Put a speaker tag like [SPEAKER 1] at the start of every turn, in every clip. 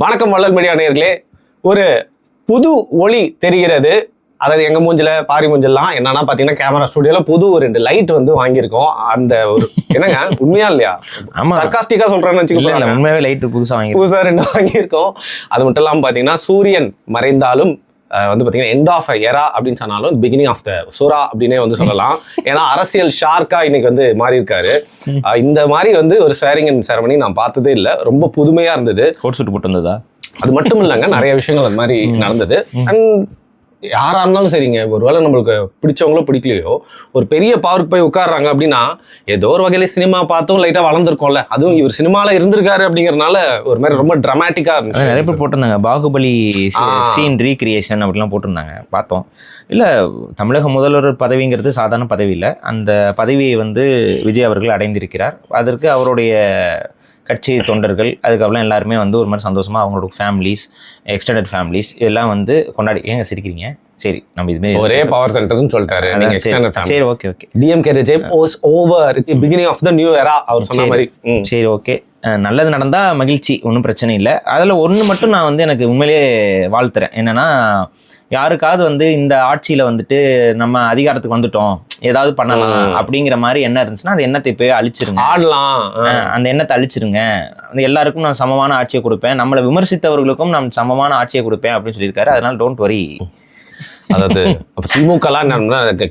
[SPEAKER 1] வணக்கம் வள்ளல் மீடியா நேயர்களே. ஒரு புது ஒளி தெரிகிறது. அதாவது எங்க மூஞ்சில பாரி மூஞ்செல்லாம் என்னன்னா பாத்தீங்கன்னா கேமரா ஸ்டுடியோல புது ஒரு 2 லைட் வந்து வாங்கியிருக்கோம். அந்த ஒரு என்னங்க உண்மையா இல்லையா? சர்காஸ்டிக்கா சொல்றேன்னு வச்சுக்கோங்க.
[SPEAKER 2] உண்மையாவே லைட் புதுசா
[SPEAKER 1] 2 வாங்கியிருக்கோம். அது மட்டும் இல்லாம பாத்தீங்கன்னா சூரியன் மறைந்தாலும் வந்து பாத்தீங்கன்னா எண்ட் ஆஃப் எரா அப்படின்னு சொன்னாலும் பிகினிங் ஆஃப் த சுரா அப்படின்னே வந்து சொல்லலாம். ஏன்னா அரசியல் ஷார்க்கா இன்னைக்கு வந்து மாறி இருக்காரு. இந்த மாதிரி வந்து ஒரு ஸ்வேரிங் அண்ட் செரமனி நான் பார்த்ததே இல்லை. ரொம்ப புதுமையா இருந்தது.
[SPEAKER 2] கோட் சூட் போட்டு வந்ததா?
[SPEAKER 1] அது மட்டும் இல்லைங்க, நிறைய விஷயங்கள் அந்த மாதிரி நடந்தது. அண்ட் யாரா இருந்தாலும் சரிங்க, ஒருவேளை நம்மளுக்கு பிடிச்சவங்களோ பிடிக்கலையோ ஒரு பெரிய பவருக்கு போய் உட்காடுறாங்க அப்படின்னா ஏதோ ஒரு வகையில சினிமா பார்த்தும் லைட்டா வளர்ந்துருக்கோம்ல. அதுவும் இவர் சினிமால இருந்திருக்காரு அப்படிங்கறதுனால ஒரு மாதிரி ரொம்ப டிராமாட்டிக்கா இருந்துச்சு.
[SPEAKER 2] நிறைய பேர் போட்டிருந்தாங்க பாகுபலி சீன் ரீக்ரியேஷன் அப்படிலாம் போட்டிருந்தாங்க, பார்த்தோம். இல்லை, தமிழக முதல்வர் பதவிங்கிறது சாதாரண பதவி இல்லை. அந்த பதவியை வந்து விஜய் அவர்கள் அடைந்திருக்கிறார். அதற்கு அவருடைய கட்சி தொண்டர்கள் அதுக்கப்புறம் எல்லாருமே வந்து ஒரு மாதிரி சந்தோஷமாக அவங்களோட ஃபேமிலிஸ், எக்ஸ்டெண்டட் ஃபேமிலிஸ் இதெல்லாம் வந்து கொண்டாடி. ஏங்க சிரிக்கிறீங்க? சரி, நம்ம இதுமாரி
[SPEAKER 1] ஒரே பவர் சென்டர்னு சொல்லிட்டாரு.
[SPEAKER 2] சரி, okay okay.
[SPEAKER 1] DMK regime was over, beginning of the new era அவர் சொன்ன மாதிரி.
[SPEAKER 2] சரி, ஓகே. நல்லது நடந்தால் மகிழ்ச்சி, ஒன்றும் பிரச்சனை இல்லை. அதில் ஒன்று மட்டும் நான் வந்து எனக்கு உண்மையிலேயே வாழ்த்துறேன். என்னென்னா, யாருக்காவது வந்து இந்த ஆட்சியில் வந்துட்டு நம்ம அதிகாரத்துக்கு வந்துட்டோம், ஏதாவது பண்ணலாம் அப்படிங்கிற மாதிரி எண்ணம் இருந்துச்சுன்னா அந்த எண்ணத்தை போய் அழிச்சிருங்க,
[SPEAKER 1] ஆடலாம். அந்த
[SPEAKER 2] எண்ணத்தை அழிச்சிருங்க. எல்லாருக்கும் நான் சமமான ஆட்சியை கொடுப்பேன், நம்மளை விமர்சித்தவர்களுக்கும் நான் சமமான ஆட்சியை கொடுப்பேன் அப்படின்னு சொல்லியிருக்காரு. அதனால டோன்ட் வரி.
[SPEAKER 1] அதாவது திமுகலாம்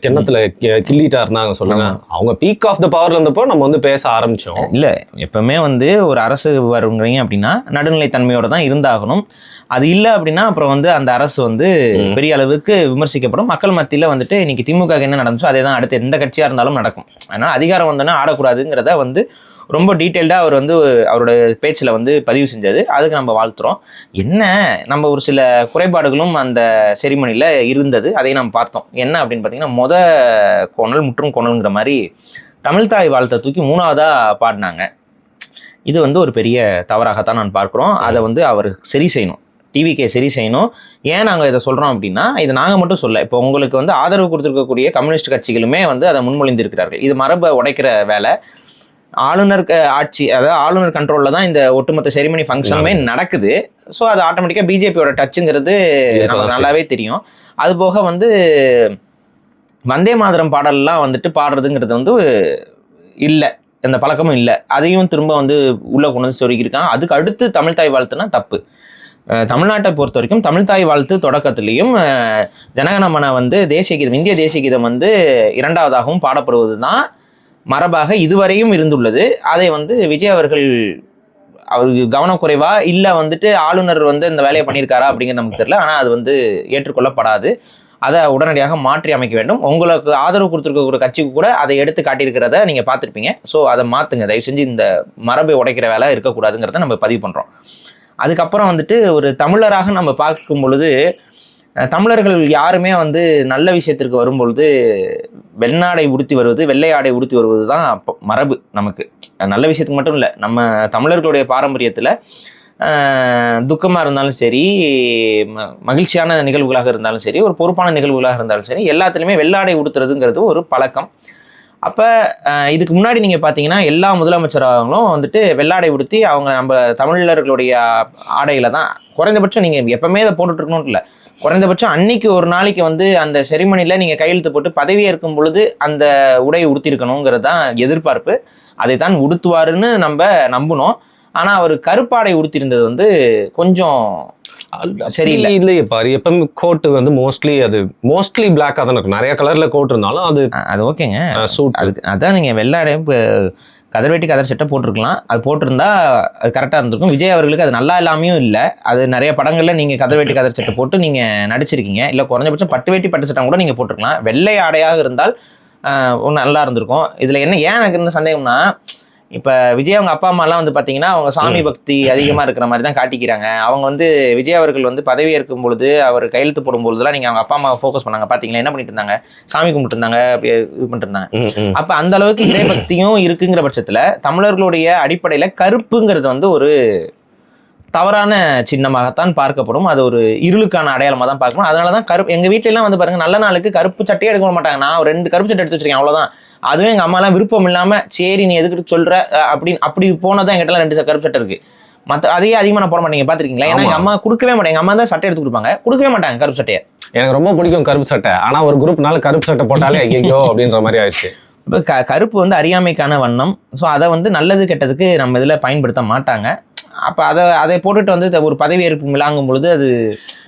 [SPEAKER 1] கிண்ணத்துல கிள்ளிட்டா இருந்தாங்க சொல்லுங்க. அவங்க பீக் ஆஃப் த பவர்ல இருந்தப்போ நம்ம வந்து பேச ஆரம்பிச்சோம்.
[SPEAKER 2] இல்ல, எப்பவுமே வந்து ஒரு அரசு வருங்கிறீங்க அப்படின்னா நடுநிலைத்தன்மையோட தான் இருந்தாகணும். அது இல்லை அப்படின்னா அப்புறம் வந்து அந்த அரசு வந்து பெரிய அளவுக்கு விமர்சிக்கப்படும். மக்கள் மத்தியில வந்துட்டு இன்னைக்கு திமுக என்ன நடந்துச்சோ அதே தான் அடுத்து எந்த கட்சியா இருந்தாலும் நடக்கும். அதனால அதிகாரம் வந்தோன்னா ஆடக்கூடாதுங்கிறத வந்து ரொம்ப டீட்டெயில்டாக அவர் வந்து அவரோட பேச்சில் வந்து பதிவு செஞ்சது. அதுக்கு நம்ம வாழ்த்துறோம். என்ன, நம்ம ஒரு சில குறைபாடுகளும் அந்த செரிமனியில் இருந்தது, அதையும் நம்ம பார்த்தோம். என்ன அப்படின்னு பார்த்தீங்கன்னா, கோணல் முற்றும் கோணல்ங்கிற மாதிரி தமிழ்தாய் வாழ்த்தை தூக்கி 3ஆவதாக பாடினாங்க. இது வந்து ஒரு பெரிய தவறாகத்தான் நான் பார்க்குறோம். அதை வந்து அவர் சரி செய்யணும், டிவிக்கே சரி செய்யணும். ஏன் நாங்கள் இதை சொல்கிறோம் அப்படின்னா, இது நாங்கள் மட்டும் சொல்ல, இப்போ உங்களுக்கு வந்து ஆதரவு கொடுத்துருக்கக்கூடிய கம்யூனிஸ்ட் கட்சிகளுமே வந்து அதை முன்மொழிந்திருக்கிறார்கள். இது மரபை உடைக்கிற வேலை. ஆளுநர் ஆட்சி, அதாவது ஆளுநர் கண்ட்ரோலில் தான் இந்த ஒட்டுமொத்த செரிமனி ஃபங்க்ஷனுமே நடக்குது. ஸோ அது ஆட்டோமேட்டிக்காக பிஜேபியோட டச்சுங்கிறது நமக்கு நல்லாவே தெரியும். அது போக வந்து வந்தே மாதரம் பாடல்லாம் வந்துட்டு பாடுறதுங்கிறது வந்து இல்லை, அந்த பழக்கமும் இல்லை. அதையும் திரும்ப வந்து உள்ளே கொண்டு வந்து சொருகியிருக்காங்க. அதுக்கு அடுத்து தமிழ்தாய் வாழ்த்துனா தப்பு. தமிழ்நாட்டை பொறுத்த வரைக்கும் தமிழ்தாய் வாழ்த்து தொடக்கத்திலையும் ஜனகணமன வந்து தேசிய கீதம், இந்திய தேசிய கீதம் வந்து 2ஆவதாகவும் பாடப்படுவது தான் மரபாக இதுவரையும் இருந்துள்ளது. அதை வந்து விஜய் அவர்கள் அவருக்கு கவனக்குறைவா இல்லை வந்துட்டு ஆளுநர் வந்து இந்த வேலையை பண்ணியிருக்காரா அப்படிங்கிறது நமக்கு தெரியல. ஆனால் அது வந்து ஏற்றுக்கொள்ளப்படாது. அதை உடனடியாக மாற்றி அமைக்க வேண்டும். உங்களுக்கு ஆதரவு கொடுத்துருக்கக்கூடிய கட்சிக்கு கூட அதை எடுத்து காட்டியிருக்கிறத நீங்கள் பார்த்துருப்பீங்க. ஸோ அதை மாற்றுங்க தயவு செஞ்சு. இந்த மரபை உடைக்கிற வேலை இருக்கக்கூடாதுங்கிறத நம்ம பதிவு பண்ணுறோம். அதுக்கப்புறம் வந்துட்டு ஒரு தமிழராக நம்ம பார்க்கும் பொழுது, தமிழர்கள் யாருமே வந்து நல்ல விஷயத்திற்கு வரும்பொழுது வெண்ணாடை உடுத்தி வருவது, வெள்ளை ஆடை உடுத்தி வருவது தான் மரபு. நமக்கு நல்ல விஷயத்துக்கு மட்டும் இல்லை, நம்ம தமிழர்களுடைய பாரம்பரியத்தில் துக்கமாக இருந்தாலும் சரி, மகிழ்ச்சியான நிகழ்வுகளாக இருந்தாலும் சரி, ஒரு பொறுப்பான நிகழ்வுகளாக இருந்தாலும் சரி, எல்லாத்துலேயுமே வெள்ளாடை உடுத்துறதுங்கிறது ஒரு பழக்கம். அப்போ இதுக்கு முன்னாடி நீங்கள் பார்த்தீங்கன்னா எல்லா முதலமைச்சர்களும் வந்துட்டு வெள்ளாடை உடுத்தி அவங்க நம்ம தமிழர்களுடைய ஆடையில் தான் குறைந்தபட்சம் நீங்கள் எப்பவுமே அதை போட்டுட்ருக்கணும்னு இல்லை, குறைந்தபட்சம் அன்னைக்கு ஒரு நாளைக்கு வந்து அந்த செரிமனியில் நீங்கள் கையெழுத்து போட்டு பதவியேற்கும் பொழுது அந்த உடையை உடுத்திருக்கணுங்கிறது தான் எதிர்பார்ப்பு. அதை தான் உடுத்துவாருன்னு நம்ம நம்பணும். ஆனால் அவர் கருப்பாடை உடுத்திருந்தது வந்து கொஞ்சம் சரியில்லை.
[SPEAKER 1] இல்லையே பாரு, எப்பவுமே கோட்டு வந்து மோஸ்ட்லி பிளாக்காக தான் இருக்கும். நிறைய கலர்ல கோட் இருந்தாலும்
[SPEAKER 2] அது ஓகேங்க, சூட். அதான் நீங்கள் வெள்ளாடை கதர்வேட்டி கதர் சட்டை போட்டிருக்கலாம். அது போட்டிருந்தா அது கரெக்டாக இருந்திருக்கும். விஜய் அவர்களுக்கு அது நல்லா இல்லாமையும் இல்லை. அது நிறைய படங்களில் நீங்கள் கதர்வேட்டி கதர் சட்டை போட்டு நீங்கள் நடிச்சிருக்கீங்க. இல்லை குறைஞ்சபட்சம் பட்டு வேட்டி பட்டு சட்டம் கூட நீங்கள் போட்டிருக்கலாம். வெள்ளை ஆடையாக இருந்தால் ஒன்று நல்லா இருந்திருக்கும். இதில் என்ன ஏன் எனக்கு இருந்த சந்தேகம்னா, இப்போ விஜய் அவங்க அப்பா அம்மாலாம் வந்து பார்த்தீங்கன்னா அவங்க சாமி பக்தி அதிகமாக இருக்கிற மாதிரி தான் காட்டிக்கிறாங்க. அவங்க வந்து விஜய் அவர்கள் வந்து பதவி ஏற்கும் பொழுது அவர் கையெழுத்து போடும் பொழுதுலாம் நீங்கள் அவங்க அப்பா அம்மா ஃபோக்கஸ் பண்ணாங்க பார்த்தீங்களா? என்ன பண்ணிட்டு இருந்தாங்க? சாமி கும்பிட்டு இருந்தாங்க, இது பண்ணிட்டு இருந்தாங்க. அப்போ அந்த அளவுக்கு இறைபக்தியும் இருக்குங்கிற பட்சத்தில் தமிழர்களுடைய அடிப்படையில் கருப்புங்கிறது வந்து ஒரு தவறான சின்னமாகத்தான் பார்க்கப்படும். அது ஒரு இருளுக்கான அடையாளமாக தான் பார்க்கணும். அதனால தான் கருப்பு எங்கள் வீட்டிலலாம் வந்து பாருங்கள், நல்ல நாளுக்கு கருப்பு சட்டையே எடுக்க மாட்டாங்க. நான் 2 கருப்பு சட்டை எடுத்து வச்சிருக்கேன், அவ்வளோதான். அதுவும் எங்கள் அம்மாலாம் விருப்பம் இல்லாமல் சரி நீ எதுக்கிட்டு சொல்கிற அப்படி போனதான் எங்கிட்டலாம் 2 கருப்பு சட்டை இருக்குது. அதையே அதிகமாக நான் போட மாட்டேங்க பார்த்துருக்கீங்களா? ஏன்னா எங்கள் அம்மா கொடுக்கவே மாட்டேன். எங்கள் அம்மா தான் சட்டை எடுத்து கொடுப்பாங்க, கொடுக்கவே மாட்டாங்க கருப்பு சட்டையை.
[SPEAKER 1] எனக்கு ரொம்ப பிடிக்கும் கருப்பு சட்டை. ஆனா ஒரு குரூப்னால கருப்பு சட்டை போட்டாலே ஐயோ அப்படின்ற மாதிரி ஆயிடுச்சு.
[SPEAKER 2] இப்போ கருப்பு வந்து அறியாமைக்கான வண்ணம். ஸோ அதை வந்து நல்லது கெட்டதுக்கு நம்ம இதில் பயன்படுத்த மாட்டாங்க. அப்போ அதை போட்டுட்டு வந்து ஒரு பதவியேற்பு விளாங்கும் பொழுது அது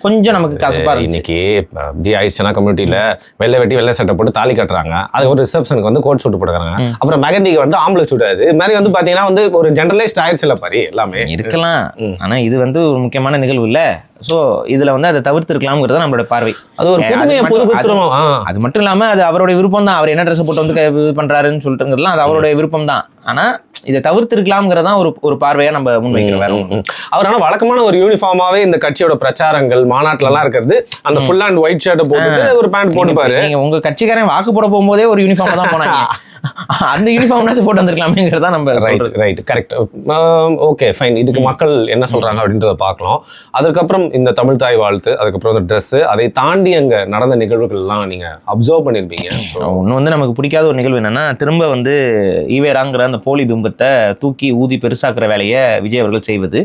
[SPEAKER 2] கொஞ்சம் நமக்கு கசப்பா இருக்கு.
[SPEAKER 1] இன்னைக்கு இப்படி ஆயிடுச்சுன்னா கம்யூனிட்டியில வெள்ளை வெட்டி வெள்ளை சட்டை போட்டு தாலி கட்டுறாங்க, அது ஒரு ரிசப்ஷனுக்கு வந்து கோட் சூட் போட்டுக்கிறாங்க, அப்புறம் மெகந்திக்கு வந்து ஆம்பளை சூடாது. இது மாதிரி வந்து பாத்தீங்கன்னா வந்து ஒரு ஜெனரலைஸ்ட் ஆயிடுச்சு இல்ல பாரு எல்லாமே
[SPEAKER 2] இருக்கலாம். ஆனா இது வந்து ஒரு முக்கியமான நிகழ்வு இல்ல. ஸோ இதுல வந்து அதை தவிர்த்திருக்கலாம்ங்கிறது நம்மளோட பார்வை.
[SPEAKER 1] அது ஒரு புதுமையை புதுக்குத்துறோம்.
[SPEAKER 2] அது மட்டும் இல்லாம அது அவருடைய விருப்பம் தான். அவர் என்ன ட்ரெஸ் போட்டு வந்து இது பண்றாருன்னு சொல்லிட்டுங்கிறதுலாம் அது அவருடைய விருப்பம் தான். ஆனா இதை தவிர்த்திருக்கலாம்ங்கிறதான் ஒரு பார்வையா நம்ம முன்வைக்கிறோம். வேற
[SPEAKER 1] அவர் ஆனா வழக்கமான ஒரு யூனிஃபார்மாவே இந்த கட்சியோட பிரச்சாரங்கள் மாநாட்டுல எல்லாம் இருக்கிறது அந்த ஃபுல் அண்ட் ஒயிட் ஷர்ட் போட்டு ஒரு பேண்ட் போட்டுப்பாரு.
[SPEAKER 2] நீங்க உங்க கட்சிக்காரன் வாக்கு போட போகும்போதே ஒரு யூனிஃபார்ம் தான் போனாங்க. அந்த யூனிஃபார்ம்னாச்சும் போட்டு வந்திருக்கலாமேங்கிறதா நம்ம
[SPEAKER 1] ரைட் கரெக்ட். Okay fine. இதுக்கு மக்கள் என்ன சொல்றாங்க அப்படின்றத பார்க்கலாம். அதுக்கப்புறம் இந்த தமிழ் தாய் வாழ்த்து, அதுக்கப்புறம் இந்த ட்ரெஸ், அதை தாண்டி அங்க நடந்த நிகழ்வுகள்லாம் நீங்க அப்சர்வ் பண்ணிருப்பீங்க.
[SPEAKER 2] ஒன்று வந்து நமக்கு பிடிக்காத ஒரு நிகழ்வு என்னன்னா, திரும்ப வந்து ஈவேராங்கிற அந்த போலி பிம்பத்தை தூக்கி ஊதி பெருசாக்குற வேலையை விஜய் அவர்கள் செய்வது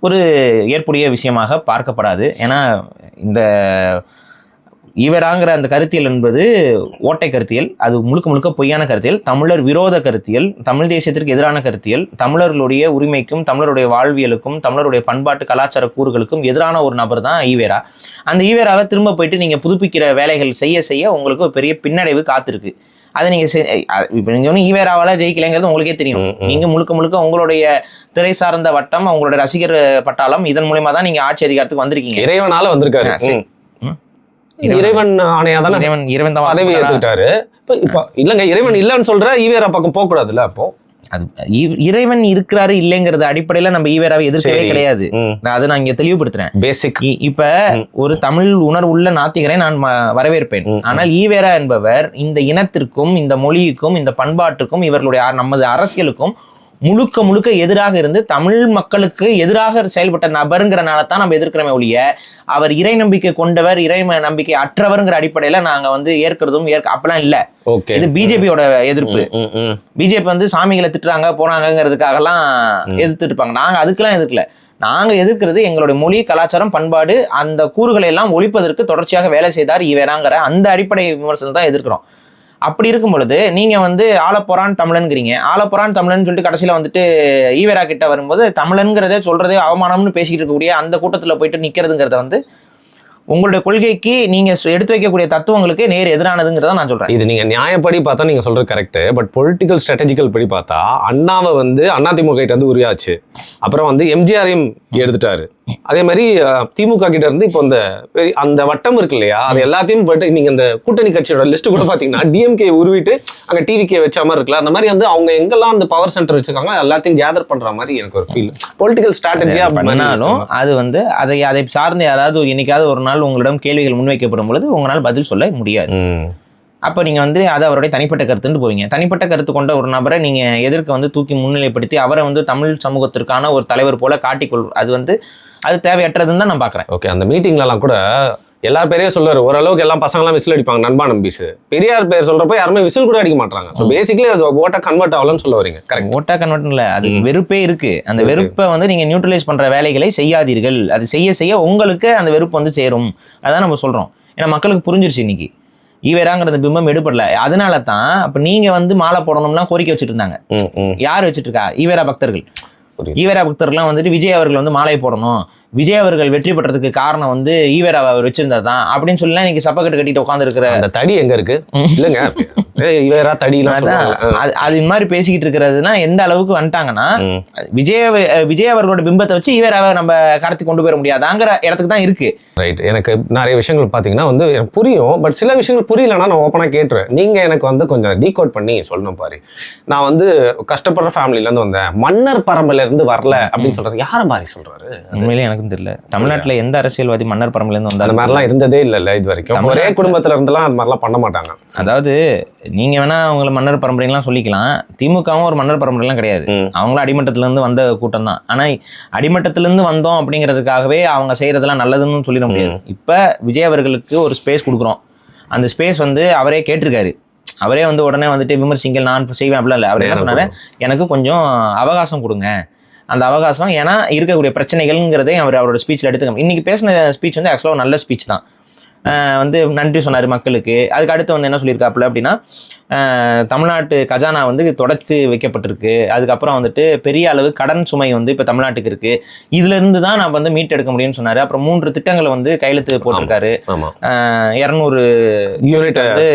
[SPEAKER 2] ஒரு ஏற்புடைய விஷயமாக பார்க்கப்படாது. ஏன்னா இந்த ஈவேராங்கிற அந்த கருத்தியல் என்பது ஓட்டை கருத்தியல். அது முழுக்க முழுக்க பொய்யான கருத்தியல், தமிழர் விரோத கருத்தியல், தமிழ் தேசியத்திற்கு எதிரான கருத்தியல், தமிழர்களுடைய உரிமைக்கும் தமிழருடைய வாழ்வியலுக்கும் தமிழருடைய பண்பாட்டு கலாச்சார கூறுகளுக்கும் எதிரான ஒரு நபர் தான் ஈவேரா. அந்த ஈவேராவை திரும்ப போயிட்டு நீங்கள் புதுப்பிக்கிற வேலைகள் செய்ய செய்ய உங்களுக்கு ஒரு பெரிய பின்னடைவு காத்திருக்கு. அதை நீங்கள் இப்போ நீங்கள் ஒன்றும் ஈவேராவால் ஜெயிக்கலைங்கிறது உங்களுக்கே தெரியும். நீங்கள் முழுக்க முழுக்க உங்களுடைய திரை சார்ந்த வட்டம், உங்களுடைய ரசிகர் பட்டாளம், இதன் மூலயமா தான் நீங்கள் ஆட்சி அதிகாரத்துக்கு வந்திருக்கீங்க.
[SPEAKER 1] இறைவனால வந்திருக்காரு. இறைவன் ஆணையா தானே
[SPEAKER 2] இறைவன் தான்
[SPEAKER 1] பதவி ஏத்துக்கிட்டாரு. இப்ப இல்லங்க, இறைவன் இல்லைன்னு சொல்ற ஈவேரா பக்கம் போக கூடாதுல்ல. அப்போ
[SPEAKER 2] அது இறைவன் இருக்கிறாரு இல்லைங்கிறது அடிப்படையில நம்ம ஈவேராவை எதிர்க்கவே கிடையாது. நான் இங்க தெளிவுபடுத்துறேன். பேசிக் இப்ப ஒரு தமிழ் உணர்வுள்ள நாத்திகரை நான் வரவேற்பேன். ஆனால் ஈவேரா என்பவர் இந்த இனத்திற்கும் இந்த மொழிக்கும் இந்த பண்பாட்டுக்கும் இவர்களுடைய நமது அரசியலுக்கும் முழுக்க முழுக்க எதிராக இருந்து தமிழ் மக்களுக்கு எதிராக செயல்பட்ட நபருங்கிறனால தான் நம்ம எதிர்க்கிறோமே ஒழிய அவர் இறை நம்பிக்கை கொண்டவர், இறை நம்பிக்கை அற்றவருங்கிற அடிப்படையில நாங்க வந்து ஏற்கிறதும் அப்பெல்லாம் இல்ல. இது பிஜேபியோட எதிர்ப்பு. பிஜேபி வந்து சாமிகளை திட்டுறாங்க போறாங்கிறதுக்காகலாம் எதிர்த்துட்டு இருப்பாங்க. நாங்க அதுக்கெல்லாம் எதிர்க்கல. நாங்க எதிர்க்கிறது எங்களுடைய மொழி, கலாச்சாரம், பண்பாடு, அந்த கூறுகளை எல்லாம் ஒழிப்பதற்கு தொடர்ச்சியாக வேலை செய்தார் ஈவேராங்கிற அந்த அடிப்படை விமர்சனம் தான் எதிர்க்கிறோம். அப்படி இருக்கும் பொழுது நீங்க வந்து ஆலப்போறான் தமிழன்கிறீங்க. ஆலப்போறான் தமிழன் சொல்லிட்டு கடைசியில வந்துட்டு ஈவேரா கிட்ட வரும்போது தமிழன்கிறதே சொல்றதே அவமானம்னு பேசிக்கிட்டு இருக்கக்கூடிய அந்த கூட்டத்துல போயிட்டு நிக்கிறதுங்கிறத வந்து உங்களுடைய கொள்கைக்கு நீங்க எடுத்து வைக்கக்கூடிய தத்துவங்களுக்கு நேர் எதிரானதுங்கிறத நான் சொல்றேன்.
[SPEAKER 1] இது நீங்க நியாயப்படி பார்த்தா நீங்க சொல்றது கரெக்ட். பட் பொலிட்டிக்கல் ஸ்ட்ராட்டஜிக்கல் படி பார்த்தா அண்ணாவை வந்து அதிமுக கிட்ட வந்து உரியாச்சு, அப்புறம் வந்து எம்ஜிஆரையும் எடுத்துட்டாரு. அதே மாதிரி திமுக கிட்ட இருந்து இப்போ அந்த வட்டம் இருக்கு இல்லையா, அது எல்லாத்தையும் போயிட்டு நீங்க இந்த கூட்டணி கட்சியோட லிஸ்ட் கூட பாத்தீங்கன்னா டிஎம்கே உருவிட்டு அங்க டிவிகே வச்ச மாதிரி இருக்குல்ல. அந்த மாதிரி வந்து அவங்க எங்கெல்லாம் அந்த பவர் சென்டர் வச்சிருக்காங்க எல்லாத்தையும் கேதர் பண்ற மாதிரி எனக்கு ஒரு ஃபீல். பொலிட்டிக்கல் ஸ்ட்ராட்டஜியா பண்ணாலும்
[SPEAKER 2] அது வந்து அதை சார்ந்து யாராவது என்னைக்காவது ஒரு நாள் உங்களிடம் கேள்விகள் முன்வைக்கப்படும் பொழுது உங்களால் பதில் சொல்ல முடியாது. அப்போ நீங்கள் வந்து அதை அவருடைய தனிப்பட்ட கருத்துன்னு போவீங்க. தனிப்பட்ட கருத்து கொண்ட ஒரு நபரை நீங்கள் எதிர்க்க வந்து தூக்கி முன்னிலைப்படுத்தி அவரை வந்து தமிழ் சமூகத்திற்கான ஒரு தலைவர் போல காட்டிக்கொள், அது தேவையற்றதுன்னு தான் நான் பார்க்குறேன்.
[SPEAKER 1] ஓகே, அந்த மீட்டிங்லலாம் கூட எல்லா பேரையும் சொல்லுவார். ஓரளவுக்கு எல்லாம் பசங்களாம் விசில் அடிப்பாங்க, நண்பா நம்பிஸ். பெரியார் பேர் சொல்றப்போ யாருமே விசில் கூட அடிக்க மாட்டாங்க. ஸோ பேசிக்கலி அது ஓட்டா கன்வெர்ட் ஆகலன்னு சொல்ல வரீங்க. கரெக்ட்.
[SPEAKER 2] ஓட்டா கன்வெர்ட் இல்லை, அது வெறுப்பே இருக்கு. அந்த வெறுப்பை வந்து நீங்க நியூட்ரலைஸ் பண்ற வேலைகளை செய்யாதீர்கள். அது செய்ய செய்ய உங்களுக்கு அந்த வெறுப்பு வந்து சேரும். அதான் நம்ம சொல்றோம். ஏன்னா மக்களுக்கு புரிஞ்சிருச்சு இன்னைக்கு ஈவேராங்கிற அந்த பிம்பம் எடுபடல. அதனால தான் அப்ப நீங்க வந்து மாலை போடணும்னா கோரிக்கை வச்சுட்டு இருந்தாங்க. யார் வச்சுட்டு இருக்கா? ஈவேரா பக்தர்கள். ஈவேரா பக்தர்கள்லாம் வந்துட்டு விஜய் அவர்கள் வந்து மாலை போடணும், விஜய் அவர்கள் வெற்றி பெற்றதுக்கு காரணம் வந்து ஈவேராவை அவர் வச்சிருந்தா தான் அப்படின்னு சொல்லலாம். இன்னைக்கு சப்பக்கட்டு கட்டிட்டு உட்காந்து இருக்கிற அந்த
[SPEAKER 1] தடி எங்க இருக்கு இல்லைங்க, ஈவேரா தடி
[SPEAKER 2] அது இந்த மாதிரி பேசிக்கிட்டு இருக்கிறதுனா எந்த அளவுக்கு வந்துட்டாங்கன்னா விஜய் அவர்களோட பிம்பத்தை வச்சு ஈவேராவை நம்ம கடத்தி கொண்டு போயிட முடியாதாங்கிற இடத்துக்கு தான் இருக்கு.
[SPEAKER 1] ரைட். எனக்கு நிறைய விஷயங்கள் பார்த்தீங்கன்னா வந்து எனக்கு புரியும். பட் சில விஷயங்கள் புரியலன்னா நான் ஓப்பனாக கேட்டுருவேன். நீங்க எனக்கு வந்து கொஞ்சம் டீகோட் பண்ணி சொல்லணும் பாரு. நான் வந்து கஷ்டப்படுற ஃபேமிலியிலேருந்து வந்தேன், மன்னர் பரம்பரையில இருந்து வரல அப்படின்னு சொல்றது யார மாதிரி சொல்றாரு?
[SPEAKER 2] உண்மையிலே எனக்கும் தெரியல. தமிழ்நாட்டுல எந்த அரசியல்வாதி மன்னர் பரம்பரையில இருந்து வந்தா
[SPEAKER 1] அந்த மாதிரிலாம் இருந்ததே இல்லைல்ல இது வரைக்கும். ஒரே குடும்பத்துல இருந்தெல்லாம் அந்த மாதிரிலாம் பண்ண மாட்டாங்க.
[SPEAKER 2] அதாவது நீங்க வேணா அவங்களை மன்னர் பரம்பரைலாம் சொல்லிக்கலாம். திமுகவும் ஒரு மன்னர் பரம்பரைலாம் கிடையாது. அவங்களும் அடிமட்டத்துல இருந்து வந்த கூட்டம் தான். ஆனா அடிமட்டத்துல இருந்து வந்தோம் அப்படிங்கிறதுக்காகவே அவங்க செய்யறதெல்லாம் நல்லதுன்னு சொல்லிட முடியாது. இப்ப விஜய் அவர்களுக்கு ஒரு ஸ்பேஸ் கொடுக்குறோம். அந்த ஸ்பேஸ் வந்து அவரே கேட்டிருக்காரு. அவரே வந்து உடனே வந்துட்டு விமர்சிங்கள் நான் செய்வேன் அப்படிலாம் இல்லை. அவர் என்ன சொன்னாரு, எனக்கு கொஞ்சம் அவகாசம் கொடுங்க, அந்த அவகாசம். ஏன்னா இருக்கக்கூடிய பிரச்சனைகள்ங்கிறதே அவரோட ஸ்பீச்சில் எடுத்துக்கணும். இன்னைக்கு பேசின ஸ்பீச் வந்து ஆக்சுவலாக நல்ல ஸ்பீச் தான். வந்து நன்றி சொன்னார் மக்களுக்கு. அதுக்கு அடுத்து வந்து என்ன சொல்லியிருக்காப்புல அப்படின்னா, தமிழ்நாட்டு கஜானா வந்து தொடச்சு வைக்கப்பட்டிருக்கு. அதுக்கப்புறம் வந்துட்டு பெரிய அளவு கடன் சுமை வந்து இப்போ தமிழ்நாட்டுக்கு இருக்கு. இதுல இருந்து தான் நான் வந்து மீட் எடுக்க முடியும்னு சொன்னாரு. அப்புறம் 3 திட்டங்களை வந்து கையெழுத்து போட்டிருக்காரு. 200
[SPEAKER 1] யூனிட் வந்து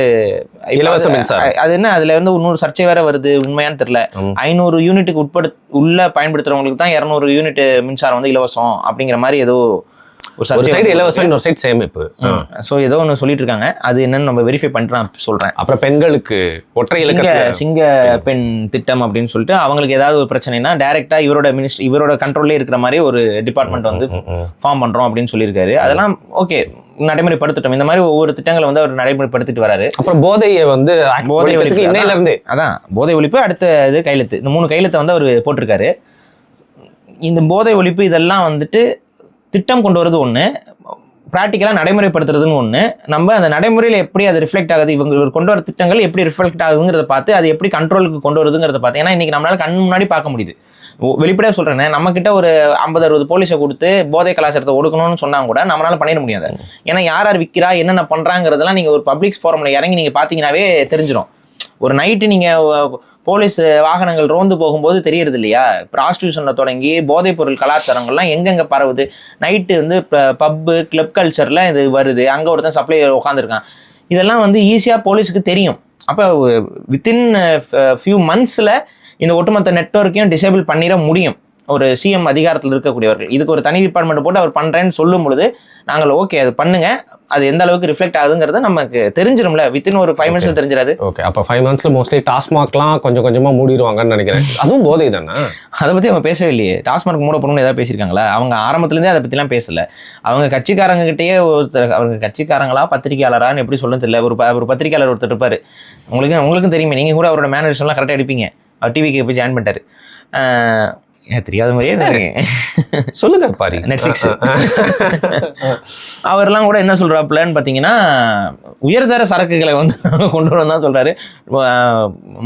[SPEAKER 1] இலவச மின்சாரம்.
[SPEAKER 2] அது என்ன, அதுல வந்து 100 சர்ச்சை வேற வருது, உண்மையான்னு தெரியல. 500 யூனிட்டுக்கு உள்ள பயன்படுத்துறவங்களுக்கு தான் 200 யூனிட் மின்சாரம் வந்து இலவசம் அப்படிங்கிற மாதிரி ஏதோ
[SPEAKER 1] ஒரு சைடு இலவசம், இன்னொரு சைடு சேமிப்பு.
[SPEAKER 2] ஸோ ஏதோ ஒன்று சொல்லிட்டு இருக்காங்க. அது என்னன்னு நம்ம வெரிஃபை பண்ணிட்டு நான் சொல்றேன்.
[SPEAKER 1] அப்புறம் பெண்களுக்கு ஒற்றை
[SPEAKER 2] சிங்க பெண் திட்டம் அப்படின்னு சொல்லிட்டு அவங்களுக்கு ஏதாவது ஒரு பிரச்சனைனா டைரக்டா இவரோட கண்ட்ரோல்லே இருக்கிற மாதிரி ஒரு டிபார்ட்மெண்ட் வந்து ஃபார்ம் பண்றோம் அப்படின்னு சொல்லியிருக்காரு. அதெல்லாம் ஓகே, நடைமுறைப்படுத்திட்டோம். இந்த மாதிரி ஒவ்வொரு திட்டங்களை வந்து அவர் நடைமுறைப்படுத்திட்டு வராரு.
[SPEAKER 1] அப்புறம் போதையை வந்து போதை ஒழிப்பு இன்னையில இருந்து,
[SPEAKER 2] அதான் போதை ஒழிப்பு அடுத்த இது கையெழுத்து, இந்த 3 கையெழுத்தை வந்து அவர் போட்டிருக்காரு. இந்த போதை ஒழிப்பு இதெல்லாம் வந்துட்டு திட்டம் கொண்டு வரது ஒன்று, ப்ராக்டிக்கலாக நடைமுறைப்படுத்துறதுன்னு ஒன்று. நம்ம அந்த நடைமுறையில் எப்படி அது ரிஃப்ளெக்ட் ஆகுது, இவங்க கொண்டு வர திட்டங்கள் எப்படி ரிஃப்ளெக்ட் ஆகுங்கிறத பார்த்து அது எப்படி கண்ட்ரோலுக்கு கொண்டு வருதுங்கிறத பார்த்து. ஏன்னா இன்றைக்கி நம்மளால் கண் முன்னாடி பார்க்க முடியுது. வெளிப்படையாக சொல்கிறேன், நம்மக்கிட்ட ஒரு 50-60 போலீஸை கொடுத்து போதை கலாச்சாரத்தை ஒடுக்கணும்னு சொன்னாங்க கூட நம்மளால் பண்ணிட முடியாது. ஏன்னா யார் விற்கிறா, என்னென்ன பண்ணுறாங்கிறதெல்லாம் நீங்கள் ஒரு பப்ளிக் ஃபோரமில் இறங்கி நீங்கள் பார்த்தீங்கன்னாவே தெரிஞ்சிடும். ஒரு நைட்டு நீங்கள் போலீஸ் வாகனங்கள் ரோந்து போகும்போது தெரியறது இல்லையா, ப்ராஸ்டியூஷனில் தொடங்கி போதைப் பொருள் கலாச்சாரங்கள்லாம் எங்கெங்கே பரவுது. நைட்டு வந்து பப்பு கிளப் கல்ச்சரில் இது வருது, அங்கே ஒருத்தன் சப்ளையர் உட்காந்துருக்கான். இதெல்லாம் வந்து ஈஸியாக போலீஸுக்கு தெரியும். அப்போ வித்தின் ஃபியூ மந்த்ஸில் இந்த ஒட்டுமொத்த நெட்வொர்க்கையும் டிசேபிள் பண்ணிட முடியும் ஒரு சிஎம் அதிகாரத்தில் இருக்கக்கூடியவர்கள். இதுக்கு ஒரு தனி டிபார்ட்மெண்ட் போட்டு அவர் பண்ணுறேன்னு சொல்லும் பொழுது நாங்கள் ஓகே அது பண்ணுங்க, அது எந்த அளவுக்கு ரிஃப்ளெக்ட் ஆகுதுங்கிறத நமக்கு தெரிஞ்சிடும்ல. வித்தின் ஒரு 5 மினிட்ஸ்ல தெரிஞ்சிடாது.
[SPEAKER 1] ஓகே, அப்போ 5 மந்த்ஸ்ல மோஸ்ட்லி டாஸ்மாக்லாம் கொஞ்சம் கொஞ்சமாக மூடிடுவாங்கன்னு நினைக்கிறேன். அதுவும் போதை தானே?
[SPEAKER 2] அதை பற்றி அவங்க பேசவே இல்லையே. டாஸ்மாக் மூடப்படணும்னு ஏதாவது பேசியிருக்காங்களா? அவங்க ஆரம்பத்துலேருந்தே அதை பற்றிலாம் பேசல. அவங்க கட்சிக்காரங்கிட்டேயே அவங்க கட்சிக்காரங்களா பத்திரிகையாளரான்னு எப்படி சொல்ல தெரியல. ஒரு பத்திரிகையாளர் ஒருத்தர் இருப்பார், உங்களுக்கும் தெரியுமே, நீங்கள் கூட அவரோட மேனேஜர்ஸ்லாம் கரெக்டாக எடுப்பீங்க. அவர் டிவிக்கு போய் ஜாயின் பண்ணிட்டாரு. தெரியாத மாதிரியே
[SPEAKER 1] சொல்லுங்க பாரு,
[SPEAKER 2] நெட்ஃபிளிக்ஸ். அவர்லாம் கூட என்ன சொல்றாப்புலன்னு பார்த்தீங்கன்னா, உயர்தர சரக்குகளை வந்து கொண்டு வரணும் தான் சொல்றாரு.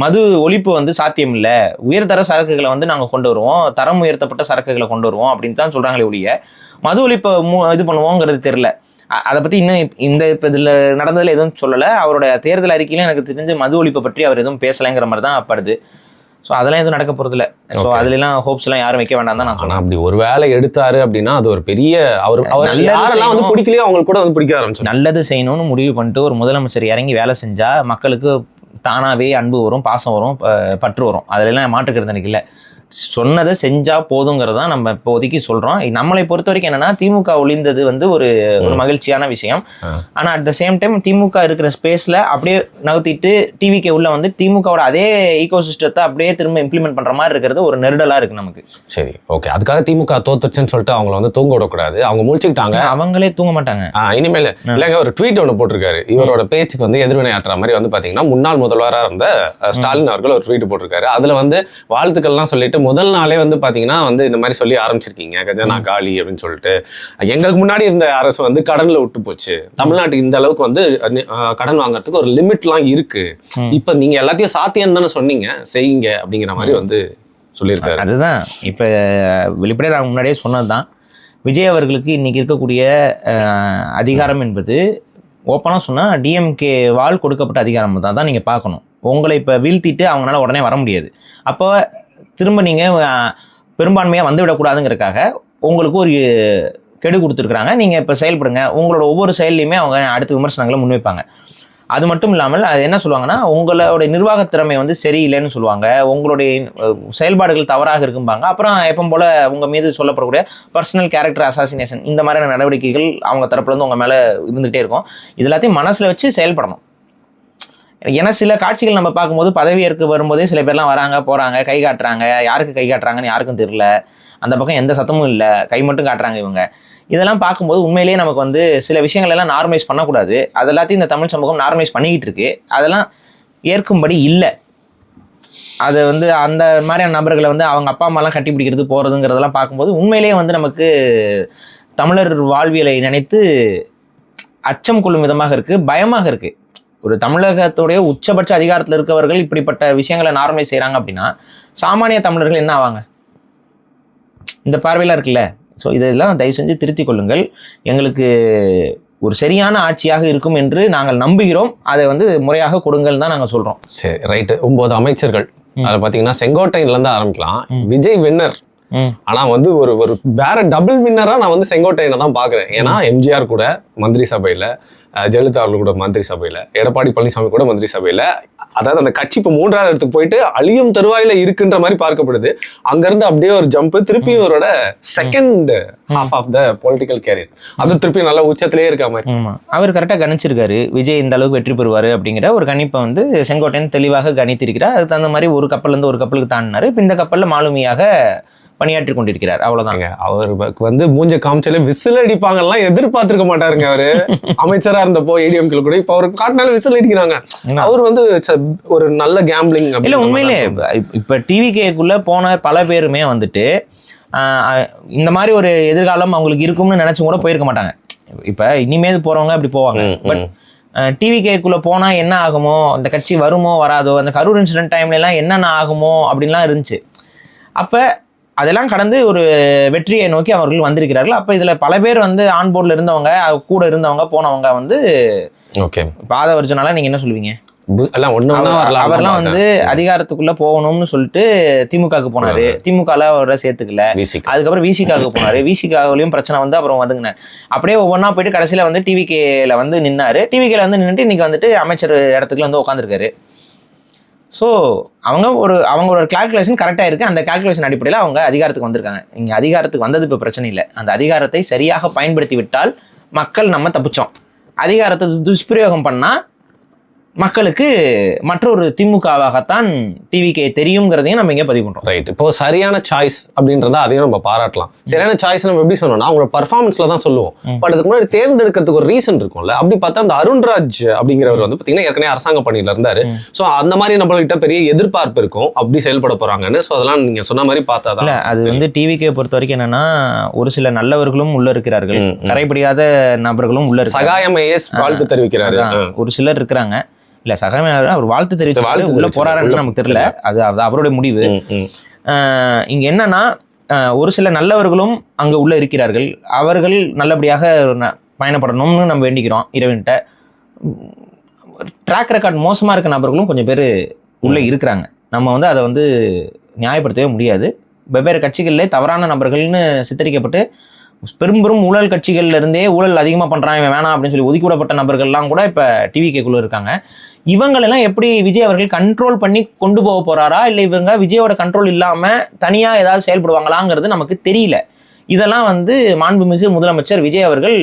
[SPEAKER 2] மது ஒழிப்பு வந்து சாத்தியம் இல்லை, உயர்தர சரக்குகளை வந்து நாங்கள் கொண்டு வருவோம், தரம் உயர்த்தப்பட்ட சரக்குகளை கொண்டு வருவோம் அப்படின்னு தான் சொல்றாங்களே ஒழிய மது ஒழிப்பை இது பண்ணுவோங்கிறது தெரியல. அதை பற்றி இன்னும் இந்த இப்போ இதில் நடந்ததில் எதுவும் சொல்லலை. அவரோட தேர்தல் அறிக்கையிலும் எனக்கு தெரிஞ்சு மது ஒழிப்பை பற்றி அவர் எதுவும் பேசலைங்கிற மாதிரி தான் படுது. ஸோ அதெல்லாம் எதுவும் நடக்க போகிறது இல்லை. ஸோ அதுலாம் ஹோப்ஸ்லாம் யாரும் வைக்க வேண்டாம் தான் நான் சொன்னேன்.
[SPEAKER 1] அப்படி ஒரு வேலை எடுத்தாரு அப்படின்னா அது ஒரு பெரிய அவர் யாரெல்லாம் வந்து பிடிக்கலையோ அவங்களுக்கு கூட வந்து பிடிக்க ஆரம்பிச்சு
[SPEAKER 2] நல்லது செய்யணும்னு முடிவு பண்ணிட்டு ஒரு முதலமைச்சர் இறங்கி வேலை செஞ்சா மக்களுக்கு தானாகவே அன்பு வரும், பாசம் வரும், பற்று வரும். அதுலலாம் மாற்றுக்கிறது எனக்கு இல்லை. சொன்னதை செஞ்சா போதுங்கிறதா நம்ம இப்போதைக்கு சொல்றோம். நம்மளை பொறுத்த வரைக்கும் என்னன்னா, திமுக ஒளிந்தது வந்து ஒரு மகிழ்ச்சியான விஷயம். ஆனா அட் த சேம் டைம் திமுக இருக்கிற ஸ்பேஸ்ல அப்படியே நகர்த்திட்டு டிவிக்கு உள்ள வந்து திமுகவோட அதே ஈகோ சிஸ்டத்தை அப்படியே திரும்ப இம்ப்ளிமெண்ட் பண்ற மாதிரி இருக்கிறது ஒரு நெருடலா இருக்கு நமக்கு.
[SPEAKER 1] சரி, ஓகே. அதுக்காக திமுக தோத்துச்சுன்னு சொல்லிட்டு அவங்கள வந்து தூங்க விடக்கூடாது. அவங்க முடிச்சுக்கிட்டாங்க,
[SPEAKER 2] அவங்களே தூங்க மாட்டாங்க.
[SPEAKER 1] இனிமேல் இல்லைங்க. ஒரு ட்வீட் ஒன்று போட்டிருக்காரு, இவரோட பேச்சுக்கு வந்து எதிர்வினை ஆற்றுற மாதிரி வந்து பாத்தீங்கன்னா முன்னாள் முதல்வராக இருந்த ஸ்டாலின் அவர்கள் ஒரு ட்வீட் போட்டிருக்காரு. அதுல வந்து வாழ்த்துக்கள்லாம் சொல்லிட்டு முதல் நாளே வந்து பாத்தீங்கன்னா வந்து இந்த மாதிரி சொல்லி ஆரம்பிச்சிருக்கீங்க, கஜானா காலி அப்படின்னு சொல்லிட்டு. எங்களுக்கு முன்னாடி இருந்த அரசு வந்து கடன்ல விட்டு போச்சு, தமிழ்நாட்டுக்கு இந்த அளவுக்கு வந்து கடன் வாங்குறதுக்கு ஒரு லிமிட்லாம் இருக்கு, இப்ப நீங்க எல்லாத்தையும் சாத்தியம் தானே சொன்னீங்க, செய்யுங்க அப்படிங்கிற மாதிரி வந்து சொல்லியிருக்காரு.
[SPEAKER 2] அதுதான் இப்ப வெளிப்படையாக நான் முன்னாடியே சொன்னதுதான். விஜய் அவர்களுக்கு இன்னைக்கு இருக்கக்கூடிய அதிகாரம் என்பது ஓப்பனாக சொன்னால் டிஎம்கே வால் கொடுக்கப்பட்ட அதிகாரம் தான் நீங்கள் பார்க்கணும். உங்களை இப்போ வீழ்த்திட்டு அவங்களால உடனே வர முடியாது. அப்போ திரும்ப நீங்கள் பெரும்பான்மையாக வந்து விடக்கூடாதுங்கிறதுக்காக உங்களுக்கு ஒரு கெடு கொடுத்துருக்குறாங்க. நீங்கள் இப்போ செயல்படுங்க. உங்களோட ஒவ்வொரு செயல்லையுமே அவங்க அடுத்த விமர்சனங்களை முன்வைப்பாங்க. அது மட்டும் இல்லாமல் அது என்ன சொல்லுவாங்கன்னா, உங்களோட நிர்வாகத் திறமை வந்து சரியில்லைன்னு சொல்லுவாங்க, உங்களுடைய செயல்பாடுகள் தவறாக இருக்கும்பாங்க. அப்புறம் எப்போ போல் உங்கள் மீது சொல்லப்படக்கூடிய பர்சனல் கேரக்டர் அசாசினேஷன் இந்த மாதிரியான நடவடிக்கைகள் அவங்க தரப்புலேருந்து உங்கள் மேலே இருந்துகிட்டே இருக்கும். இது எல்லாத்தையும் மனசில் வச்சு செயல்படணும். ஏன்னா சில காட்சிகள் நம்ம பார்க்கும்போது பதவியேற்க வரும்போதே சில பேர்லாம் வராங்க போகிறாங்க, கை காட்டுறாங்க. யாருக்கு கை காட்டுறாங்கன்னு யாருக்கும் தெரியல, அந்த பக்கம் எந்த சத்தமும் இல்லை, கை மட்டும் காட்டுறாங்க இவங்க. இதெல்லாம் பார்க்கும்போது உண்மையிலேயே நமக்கு வந்து சில விஷயங்கள் எல்லாம் நார்மலைஸ் பண்ணக்கூடாது. அது எல்லாத்தையும் இந்த தமிழ் சமூகம் நார்மலைஸ் பண்ணிக்கிட்டு இருக்கு. அதெல்லாம் ஏற்கும்படி இல்லை. அது வந்து அந்த மாதிரியான நபர்களை வந்து அவங்க அப்பா அம்மாலாம் கட்டி பிடிக்கிறது போகிறதுங்கிறதெல்லாம் பார்க்கும்போது உண்மையிலேயே வந்து நமக்கு தமிழர் வாழ்வியலை நினைத்து அச்சம் கொள்ளும் விதமாக இருக்குது, பயமாக இருக்குது. ஒரு தமிழகத்துடைய உச்சபட்ச அதிகாரத்தில் இருக்கவர்கள் இப்படிப்பட்ட விஷயங்களை நார்மலைஸ் செய்கிறாங்க அப்படின்னா சாமானிய தமிழர்கள் என்ன ஆவாங்க? இந்த பார்வையெல்லாம் இருக்குல்ல. ஸோ இதெல்லாம் தயவு செஞ்சு திருத்திக் கொள்ளுங்கள். எங்களுக்கு ஒரு சரியான ஆட்சியாக இருக்கும் என்று நாங்கள் நம்புகிறோம். அதை வந்து முறையாக கொடுங்கள் தான் நாங்கள் சொல்றோம்.
[SPEAKER 1] சரி, ரைட்டு. 9 அமைச்சர்கள். அதில் பார்த்தீங்கன்னா செங்கோட்டையிலேருந்து ஆரம்பிக்கலாம். விஜய் வின்னர். ஆனா வந்து ஒரு ஒரு வேற டபுள் வின்னரா நான் வந்து செங்கோட்டையனை தான் பாக்குறேன். ஏன்னா எம்ஜிஆர் கூட மந்திரி சபையில, ஜெயலலிதா அவர்கள் கூட மந்திரி சபையில, எடப்பாடி பழனிசாமி கூட மந்திரி சபையில, அதாவது அந்த கட்சி இப்போ 3வது இடத்துக்கு போயிட்டு அழியும் தருவாயில இருக்குன்ற மாதிரி பார்க்கப்படுது. அங்கிருந்து அப்படியே ஒரு ஜம்ப், திருப்பியும் அவரோட second half of the political career அது திருப்பி நல்ல உச்சத்திலேயே இருக்க மாதிரி.
[SPEAKER 2] அவர் கரெக்டாக கணிச்சிருக்காரு. விஜய் இந்த அளவுக்கு வெற்றி பெறுவாரு அப்படிங்கிற ஒரு கணிப்பை வந்து செங்கோட்டையன் தெளிவாக கணித்திருக்கிறார். அதுக்கு தகுந்த மாதிரி ஒரு கப்பல்ல இருந்து ஒரு கப்பலுக்கு தாண்டினாரு. இப்போ இந்த கப்பல்ல மாலுமியாக பணியாற்றி கொண்டிருக்கிறார். அவ்வளவுதாங்க.
[SPEAKER 1] அவருக்கு வந்து மூஞ்ச காமிச்சாலே விசில் அடிப்பாங்கலாம் எதிர்பார்த்திருக்க மாட்டாருங்க. அவரு அமைச்சரா இருந்தப்போ ஏடிஎம்கே கூட இப்ப அவருக்கு காட்டினால விசில் அடிக்கிறாங்க. அவர் வந்து ஒரு நல்ல கேம்பிளிங்
[SPEAKER 2] இல்ல. உண்மையிலே இப்ப டிவிகேக்குள்ள போன பல பேருமே வந்துட்டு இந்த மாதிரி ஒரு எதிர்காலம் அவங்களுக்கு இருக்கும்னு நினைச்சு கூட போயிருக்க மாட்டாங்க. இப்ப இனிமேல் போறவங்க அப்படி போவாங்க. பட் டிவிகேக்குள்ள போனா என்ன ஆகுமோ, அந்த கட்சி வருமோ வராதோ, அந்த கரூர் இன்சிடென்ட் டைம்ல எல்லாம் என்னென்ன ஆகுமோ அப்படின்லாம் இருந்துச்சு. அப்ப அதெல்லாம் கடந்து ஒரு வெற்றியை நோக்கி அவர்கள் வந்திருக்கிறார்கள். அப்ப இதுல பல பேர் வந்து ஆன்போர்ட்ல இருந்தவங்க, கூட இருந்தவங்க, போனவங்க வந்து பாதவர்ஜனால நீங்க என்ன சொல்லுவீங்க? அவர்லாம் வந்து அதிகாரத்துக்குள்ள போகணும்னு சொல்லிட்டு திமுகவுக்கு போனாரு. திமுகல அவரை சேர்த்துக்கல. அதுக்கப்புறம் விசிகாவுக்கு போனாரு. விசிகாவிலையும் பிரச்சனை வந்து அப்புறம் வந்துங்கினார். அப்படியே ஒவ்வொன்றா போயிட்டு கடைசியில வந்து டிவிகேல வந்து நின்னாரு. டிவிகேல வந்து நின்றுட்டு இன்னைக்கு வந்துட்டு அமைச்சர் இடத்துக்குள்ள வந்து உட்காந்துருக்காரு. ஸோ அவங்களோட கால்குலேஷன் கரெக்டாக இருக்குது. அந்த கால்குலேஷன் அடிப்படையில் அவங்க அதிகாரத்துக்கு வந்திருக்காங்க. இங்கே அதிகாரத்துக்கு வந்தது இப்போ பிரச்சனை இல்லை. அந்த அதிகாரத்தை சரியாக பயன்படுத்தி விட்டால் மக்கள் நம்ம தப்பிச்சோம். அதிகாரத்தை துஷ்பிரயோகம் பண்ணால் மக்களுக்கு மற்றொரு திமுகவாகத்தான் டிவிகே தெரியுங்கிறதையும் நம்ம இங்கே பதிவு பண்ணுறோம்.
[SPEAKER 1] ரைட். இப்போ சரியான சாய்ஸ் அப்படின்றத அதையும் நம்ம பாராட்டலாம். சரியான சாய்ஸ் நம்ம எப்படி சொன்னோம்னா அவங்களோட பர்ஃபார்மன்ஸ்ல தான் சொல்லுவோம். பட் அதுக்கு முன்னாடி தேர்ந்தெடுக்கிறதுக்கு ஒரு ரீசன் இருக்கும்ல. அப்படி பார்த்தா அந்த அருண்ராஜ் அப்படிங்கிறவர் வந்து பார்த்தீங்கன்னா ஏற்கனவே அரசாங்க பணியில இருந்தாரு. ஸோ அந்த மாதிரி நம்மள்கிட்ட பெரிய எதிர்பார்ப்பு இருக்கும் அப்படி செயல்பட போறாங்கன்னு. ஸோ அதெல்லாம் நீங்க சொன்ன மாதிரி பார்த்தா தான்.
[SPEAKER 2] அது வந்து டிவிகே பொறுத்த வரைக்கும் என்னன்னா ஒரு சில நல்லவர்களும் உள்ள இருக்கிறார்கள், கரைபடியாத நபர்களும் உள்ள இருக்காங்க.
[SPEAKER 1] சகாயம் ஐஏஎஸ் வாழ்த்து தெரிவிக்கிறாரு.
[SPEAKER 2] ஒரு சிலர் இருக்கிறாங்க. இல்ல சகாயம் அவர் வாழ்த்து தெரிவிச்சு உள்ள போறாருன்னு நமக்கு தெரியல. அது அவருடைய முடிவு. இங்க என்னன்னா ஒரு சில நல்லவர்களும் அங்க உள்ள இருக்கிறார்கள். அவர்கள் நல்லபடியாக பயணப்படணும்னு நம்ம வேண்டிக்கிறோம் இறைவன்கிட்ட. ட்ராக் ரெக்கார்ட் மோசமா இருக்க நபர்களும் கொஞ்சம் பேர் உள்ள இருக்கிறாங்க. நம்ம வந்து அதை வந்து நியாயப்படுத்தவே முடியாது. வெவ்வேறு கட்சிகளிலே தவறான நபர்கள்னு சித்தரிக்கப்பட்டு பெரும் ஊழல் கட்சிகள்ல இருந்தே ஊழல் அதிகமாக பண்றான் இவன் வேணாம் அப்படின்னு சொல்லி ஒதுக்கி விடப்பட்ட நபர்கள்லாம் கூட இப்போ டிவிகேக்குள்ள இருக்காங்க. இவங்களெல்லாம் எப்படி விஜய் அவர்கள் கண்ட்ரோல் பண்ணி கொண்டு போக போறாரா, இல்லை இவங்க விஜயோட கண்ட்ரோல் இல்லாம தனியா ஏதாவது செயல்படுவாங்களாங்கிறது நமக்கு தெரியல. இதெல்லாம் வந்து மாண்புமிகு முதலமைச்சர் விஜய் அவர்கள்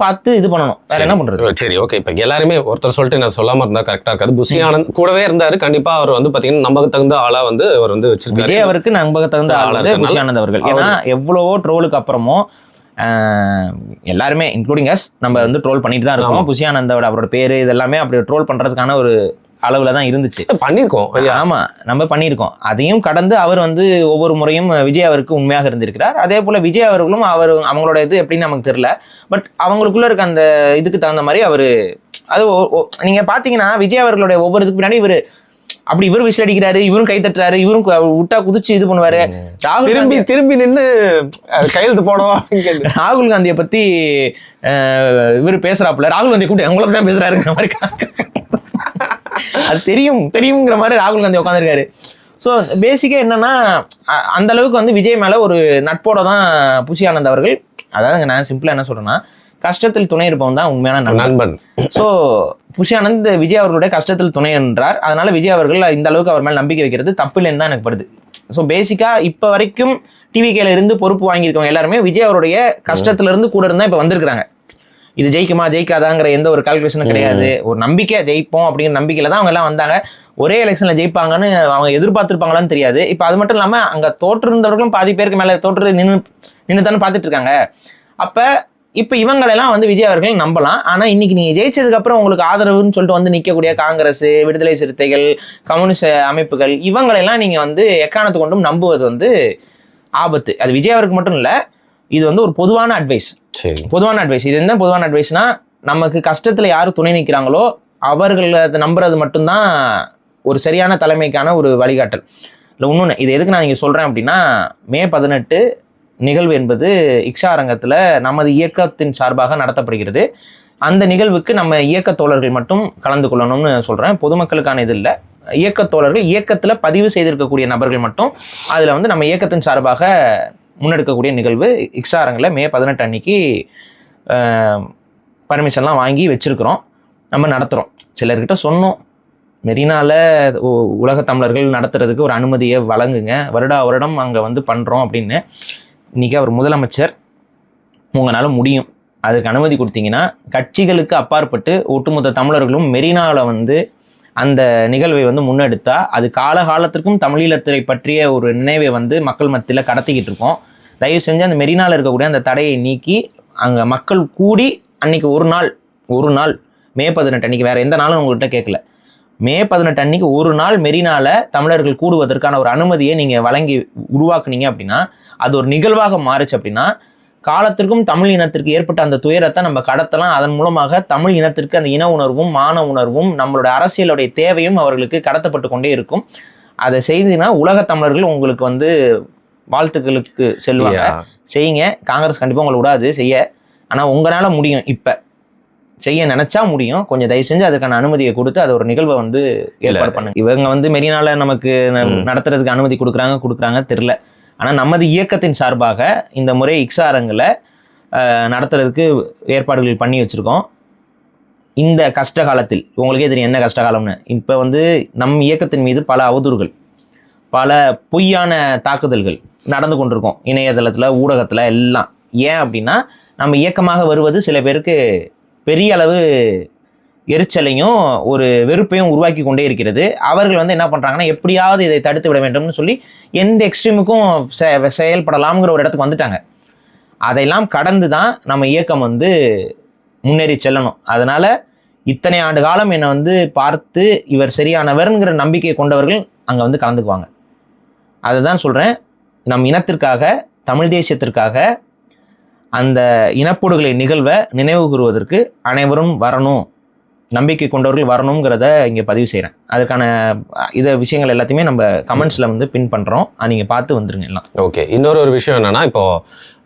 [SPEAKER 2] பார்த்து இது பண்ணணும். வேற என்ன பண்றது?
[SPEAKER 1] சரி, ஓகே. இப்ப எல்லாருமே ஒருத்தர் சொல்லிட்டு நான் சொல்லாம இருந்தா கரெக்டா இருக்காது. புஷி ஆனந்த் கூடவே இருந்தாரு. கண்டிப்பா அவர் வந்து பாத்தீங்கன்னா நம்பக தகுந்த ஆளா வந்து அவர் வந்து வச்சிருக்காரு.
[SPEAKER 2] விஜய் அவருக்கு நம்பக தகுந்த ஆள் வந்து புஷி ஆனந்த் அவர்கள். ஏன்னா எவ்வளவோ ட்ரோலுக்கு அப்புறமும் எல்லாருமே இன்க்ளூடிங் அஸ் நம்ம வந்து ட்ரோல் பண்ணிட்டு தான் இருக்கோம். புஷி ஆனந்தோட அவரோட பேரு இதெல்லாமே அப்படி ட்ரோல் பண்றதுக்கான ஒரு அளவுல தான் இருந்துச்சு.
[SPEAKER 1] பண்ணிருக்கோம்.
[SPEAKER 2] ஆமா, நம்ம பண்ணியிருக்கோம். அதையும் கடந்து அவர் வந்து ஒவ்வொரு முறையும் விஜய் அவருக்கு உண்மையாக இருந்திருக்கிறார். அதே போல விஜய் அவர்களும் அவங்களோட இது எப்படின்னு நமக்கு தெரியல. பட் அவங்களுக்குள்ள இருக்க அந்த இதுக்கு தகுந்த மாதிரி அவரு அது நீங்க பாத்தீங்கன்னா விஜய் அவர்களுடைய ஒவ்வொரு இதுக்கு பின்னாடி இவர் விசில் அடிக்கிறாரு, இவரும் கை தட்டுறாரு, இவரும் விட்டா குதிச்சு இது பண்ணுவாரு.
[SPEAKER 1] திரும்பி நின்று கையெழுத்து போடவா?
[SPEAKER 2] ராகுல் காந்தியை பத்தி இவர் பேசுறாப்புல, ராகுல் காந்தி கூப்பிட்டு உங்களை தான் பேசுறாருங்கிற மாதிரி அது தெரியுங்கிற மாதிரி ராகுல் காந்தி உட்காந்துருக்காரு. ஸோ பேசிக்காக என்னன்னா அந்த அளவுக்கு வந்து விஜய் மேல ஒரு நட்போட தான் புஷி ஆனந்த் அவர்கள். அதாவது நான் சிம்பிளா என்ன சொல்றேன்னா கஷ்டத்தில் துணை இருப்பவன் தான் உண்மையான நண்பன். ஸோ புஷி ஆனந்த் விஜய் அவர்களுடைய கஷ்டத்தில் துணை என்றார். அதனால விஜய் அவர்கள் இந்த அளவுக்கு அவர் மேல நம்பிக்கை வைக்கிறது தப்பு இல்லைன்னு தான் எனக்கு படுது. ஸோ பேசிக்கா இப்ப வரைக்கும் டிவிகேல இருந்து பொறுப்பு வாங்கியிருக்கவங்க எல்லாருமே விஜய் அவருடைய கஷ்டத்துல இருந்து கூட இருந்தா இப்ப வந்திருக்கிறாங்க. இது ஜெயிக்குமா ஜெயிக்காதாங்கிற எந்த ஒரு கால்குலேஷனும் கிடையாது. ஒரு நம்பிக்கை ஜெயிப்போம் அப்படிங்கிற நம்பிக்கையில தான் அவங்க எல்லாம் வந்தாங்க. ஒரே எலெக்ஷன்ல ஜெயிப்பாங்கன்னு அவங்க எதிர்பார்த்திருப்பாங்களான்னு தெரியாது. இப்ப அது மட்டும் இல்லாம அங்க தோற்றிருந்தவர்களும் பாதி பேருக்கு மேல தோற்று நின்று தானே பார்த்துட்டு இருக்காங்க. அப்ப இப்ப இவங்களெல்லாம் வந்து விஜய் அவர்கள் நம்பலாம். ஆனா இன்னைக்கு நீங்க ஜெயிச்சதுக்கு அப்புறம் உங்களுக்கு ஆதரவுன்னு சொல்லிட்டு வந்து நிக்கக்கூடிய காங்கிரஸ், விடுதலை சிறுத்தைகள், கம்யூனிஸ்ட் அமைப்புகள் இவங்களெல்லாம் நீங்க வந்து எக்காரணத்து கொண்டும் நம்புவது வந்து ஆபத்து. அது விஜய் அவருக்கு மட்டும் இல்ல, இது வந்து ஒரு பொதுவான அட்வைஸ். பொதுவான அட்வைஸ். இது என்ன பொதுவான அட்வைஸ்னா நமக்கு கஷ்டத்துல யாரு துணை நிற்கிறாங்களோ அவர்களை நம்புறது மட்டும்தான் ஒரு சரியான தலைமைக்கான ஒரு வழிகாட்டல். இல்லை இன்னொன்று இது எதுக்கு நான் இங்கே சொல்கிறேன் அப்படின்னா, மே 18 நிகழ்வு என்பது இக்ஷா அரங்கத்தில் நமது இயக்கத்தின் சார்பாக நடத்தப்படுகிறது. அந்த நிகழ்வுக்கு நம்ம இயக்க தோழர்கள் மட்டும் கலந்து கொள்ளணும்னு சொல்கிறேன். பொதுமக்களுக்கான இது இல்லை. இயக்க தோழர்கள், இயக்கத்தில் பதிவு செய்திருக்கக்கூடிய நபர்கள் மட்டும் அதில் வந்து நம்ம இயக்கத்தின் சார்பாக முன்னெடுக்கக்கூடிய நிகழ்வு இக்ஷா அரங்கில் மே 18 அன்னைக்கு பர்மிஷன்லாம் வாங்கி வச்சுருக்கிறோம், நம்ம நடத்துகிறோம். சிலர்கிட்ட சொன்னோம், மெரினாவில் உலக தமிழர்கள் நடத்துறதுக்கு ஒரு அனுமதியை வழங்குங்க, வருடம் அங்கே வந்து பண்ணுறோம் அப்படின்னு. இன்றைக்கி அவர் முதலமைச்சர், உங்களால் முடியும், அதுக்கு அனுமதி கொடுத்தீங்கன்னா கட்சிகளுக்கு அப்பாற்பட்டு ஒட்டுமொத்த தமிழர்களும் மெரினாவில் வந்து அந்த நிகழ்வை வந்து முன்னெடுத்தா அது காலகாலத்திற்கும் தமிழீழத்தை பற்றிய ஒரு நினைவை வந்து மக்கள் மத்தியில் கடத்திக்கிட்டு இருக்கோம். தயவு செஞ்சு அந்த மெரினாவில் இருக்கக்கூடிய அந்த தடையை நீக்கி அங்கே மக்கள் கூடி அன்றைக்கி ஒரு நாள் மே 18 அன்றைக்கி, வேறு எந்த நாளும் உங்கள்கிட்ட கேட்கல, மே 18 அன்றைக்கி ஒரு நாள் மெரினாவில் தமிழர்கள் கூடுவதற்கான ஒரு அனுமதியை நீங்கள் வழங்கி உருவாக்குனீங்க அப்படின்னா, அது ஒரு நிகழ்வாக மாறுச்சு அப்படின்னா, காலத்திற்கும் தமிழ் இனத்திற்கு ஏற்பட்ட அந்த துயரத்தை நம்ம கடத்தலாம். அதன் மூலமாக தமிழ் இனத்திற்கு அந்த இன உணர்வும் மான உணர்வும் நம்மளோட அரசியலுடைய தேவையும் அவர்களுக்கு கடத்தப்பட்டு கொண்டே இருக்கும். அதை செய்தீங்கன்னா உலக தமிழர்கள் உங்களுக்கு வந்து வாழ்த்துக்களுக்கு செல்வாங்க. செய்யுங்க. காங்கிரஸ் கண்டிப்பாக உங்களை விடாது செய்ய. ஆனால் உங்களால் முடியும், இப்போ செய்ய நினைச்சா முடியும். கொஞ்சம் தயவு செஞ்சு அதுக்கான அனுமதியை கொடுத்து அது ஒரு நிகழ்வை வந்து ஏற்பாடு பண்ணுங்க. இவங்க வந்து மெரினால நமக்கு நடத்துறதுக்கு அனுமதி கொடுக்குறாங்க தெரில. ஆனால் நமது இயக்கத்தின் சார்பாக இந்த முறை இக்ஷா அரங்கில் நடத்துறதுக்கு ஏற்பாடுகள் பண்ணி வச்சுருக்கோம். இந்த கஷ்ட காலத்தில் உங்களுக்கே தெரியும் என்ன கஷ்ட காலம்னு. இப்போ வந்து நம் இயக்கத்தின் மீது பல அவதூறுகள், பல பொய்யான தாக்குதல்கள் நடந்து கொண்டிருக்கோம், இணையதளத்தில், ஊடகத்தில் எல்லாம். ஏன் அப்படின்னா, நம்ம இயக்கமாக வருவது சில பேருக்கு பெரிய அளவு எரிச்சலையும் ஒரு வெறுப்பையும் உருவாக்கி கொண்டே இருக்கிறது. அவர்கள் வந்து என்ன பண்ணுறாங்கன்னா, எப்படியாவது இதை தடுத்து விட வேண்டும்னு சொல்லி எந்த எக்ஸ்ட்ரீமுக்கும் செயல்படலாம்ங்கிற ஒரு இடத்துக்கு வந்துட்டாங்க. அதையெல்லாம் கடந்து தான் நம்ம இயக்கம் வந்து முன்னேறி செல்லணும். அதனால் இத்தனை ஆண்டு காலம் என்னை வந்து பார்த்து இவர் சரியானவர்ங்கிற நம்பிக்கை கொண்டவர்கள் அங்கே வந்து கலந்துக்குவாங்க. அதுதான் சொல்கிறேன். நம் இனத்திற்காக, தமிழ் தேசியத்திற்காக அந்த இனப்படுகொலை நிகழ்வை நினைவு கூறுவதற்கு அனைவரும் வரணும், நம்பிக்கை கொண்டவர்கள் வரணுங்கிறத இங்கே பதிவு செய்கிறேன். அதற்கான இதை விஷயங்கள் எல்லாத்தையுமே நம்ம கமெண்ட்ஸில் வந்து பின் பண்ணுறோம், நீங்கள் பார்த்து வந்துருங்க எல்லாம்.
[SPEAKER 1] ஓகே. இன்னொரு விஷயம் என்னன்னா, இப்போ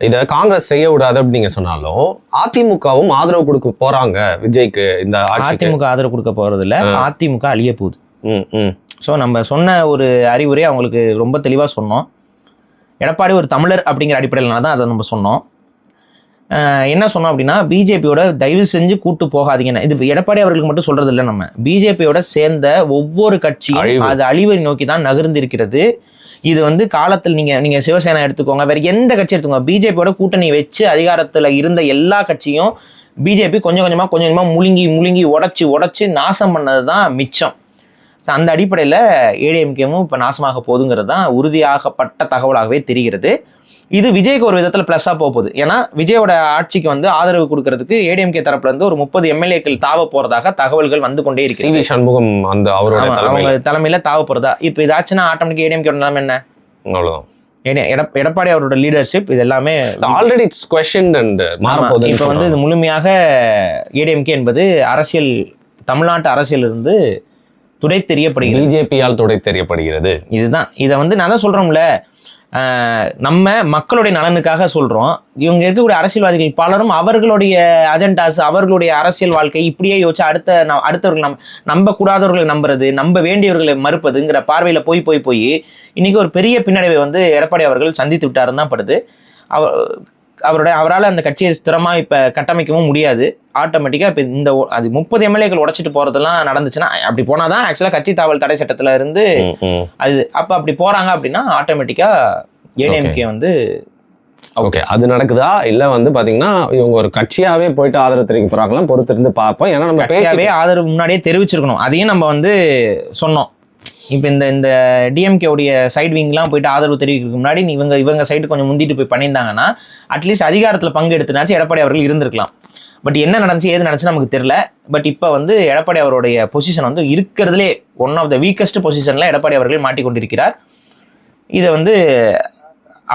[SPEAKER 1] இதை காங்கிரஸ் செய்ய விடாது அப்படின்னு நீங்கள் சொன்னாலும் அதிமுகவும் ஆதரவு கொடுக்க போகிறாங்க விஜய்க்கு. இந்த
[SPEAKER 2] அதிமுக ஆதரவு கொடுக்க போகிறது இல்லை, அதிமுக அழிய போகுது. ஸோ நம்ம சொன்ன ஒரு அறிவுரை அவங்களுக்கு ரொம்ப தெளிவாக சொன்னோம். எடப்பாடி ஒரு தமிழர் அப்படிங்கிற அடிப்படையில்னா தான் அதை நம்ம சொன்னோம். என்ன சொன்னோம் அப்படின்னா, பிஜேபியோட தயவு செஞ்சு கூட்டு போகாதீங்கன்னு. இது எடப்பாடி அவர்களுக்கு மட்டும் சொல்றது இல்லை, நம்ம பிஜேபியோட சேர்ந்த ஒவ்வொரு கட்சியும் அது அழிவை நோக்கி தான் நகர்ந்திருக்கிறது. இது வந்து காலத்தில் நீங்க சிவசேனா எடுத்துக்கோங்க, வேற எந்த கட்சி எடுத்துக்கோங்க, பிஜேபியோட கூட்டணி வச்சு அதிகாரத்தில் இருந்த எல்லா கட்சியும் பிஜேபி கொஞ்சம் கொஞ்சமாக முழுங்கி உடைச்சு நாசம் பண்ணது தான் மிச்சம். ஸோ அந்த அடிப்படையில் ஏடிஎம்கேவும் இப்போ நாசமாக போகுதுங்கிறது தான் உறுதியாகப்பட்ட தகவலாகவே தெரிகிறது. இது விஜய்க்கு ஒரு விதத்தில் ப்ளஸ்ஸாக போகுது. ஏன்னா விஜயோட ஆட்சிக்கு வந்து ஆதரவு கொடுக்கறதுக்கு ஏடிஎம்கே தரப்புல இருந்து ஒரு 30 எம்எல்ஏக்கள் தாவ போறதாக தகவல்கள் வந்து கொண்டே இருக்கு.
[SPEAKER 1] சி.வி. சண்முகம் அந்த அவரோட
[SPEAKER 2] தலைமையில தாவ போறதா. இப்போ இதாச்சுன்னா ஆட்டோமேட்டிக் ஏடிஎம்கே நிலைமை என்ன? அவ்வளவுதான். எடப்பாடி அவரோட லீடர்ஷிப் இது எல்லாமே
[SPEAKER 1] ஆல்ரெடி இட்ஸ் க்வெஸ்சன்ட் அண்ட் மாறப்போகுது.
[SPEAKER 2] இப்போ வந்து இது முழுமையாக ஏடிஎம்கே என்பது தமிழ்நாட்டு அரசியல் இருந்து துடை தெரியப்படுகிறது,
[SPEAKER 1] பிஜேபியால் துடை தெரியப்படுகிறது.
[SPEAKER 2] இதுதான். இதை வந்து நான் தான் சொல்றோம்ல, நம்ம மக்களுடைய நலனுக்காக சொல்றோம். இவங்க இருக்கக்கூடிய அரசியல்வாதிகள் பலரும் அவர்களுடைய அஜெண்டாஸ், அவர்களுடைய அரசியல் வாழ்க்கை இப்படியே யோசிச்சு அடுத்தவர்கள் நம்பக்கூடாதவர்களை நம்புறது, நம்ப வேண்டியவர்களை மறுப்பதுங்கிற பார்வையில போய் இன்னைக்கு ஒரு பெரிய பின்னடைவை வந்து எடப்பாடி அவர்கள் சந்தித்து விட்டாருன்னு தான் படுது. அவரால் அந்த கட்சியை ஸ்திரமாக இப்போ கட்டமைக்கவும் முடியாது. ஆட்டோமேட்டிக்காக இப்போ இந்த அது 30 எம்எல்ஏக்கள் உடைச்சிட்டு போகிறதெல்லாம் நடந்துச்சுன்னா, அப்படி போனால் தான் ஆக்சுவலாக கட்சி தாவல் தடை சட்டத்தில் இருந்து அது அப்படி போகிறாங்க அப்படின்னா ஆட்டோமேட்டிக்காக ஏடிஎம்கே வந்து
[SPEAKER 1] ஓகே அது நடக்குதா இல்லை வந்து பார்த்தீங்கன்னா இவங்க ஒரு கட்சியாகவே போயிட்டு ஆதரவு தெரிவிக்க போகிறாங்களாம், பொறுத்திருந்து பார்ப்போம். ஏன்னா நம்ம
[SPEAKER 2] கட்சியாகவே ஆதரவு முன்னாடியே தெரிவிச்சிருக்கணும், அதையும் நம்ம வந்து சொன்னோம். இப்போ இந்த டிஎம்கேவுடைய சைட் விங்லாம் போயிட்டு ஆதரவு தெரிவிக்கிறதுக்கு முன்னாடி இவங்க சைடு கொஞ்சம் முந்திட்டு போய் பண்ணியிருந்தாங்கன்னா அட்லீஸ்ட் அதிகாரத்தில் பங்கு எடுத்துனாச்சு எடப்பாடி அவர்கள் இருந்திருக்கலாம். பட் என்ன நடந்துச்சு ஏது நடந்துச்சு நமக்கு தெரியல. பட் இப்போ வந்து எடப்பாடி அவருடைய பொசிஷன் வந்து இருக்கிறதுலே ஒன் ஆஃப் த வீக்கஸ்ட் பொசிஷனில் எடப்பாடி அவர்கள் மாட்டிக்கொண்டிருக்கிறார். இதை வந்து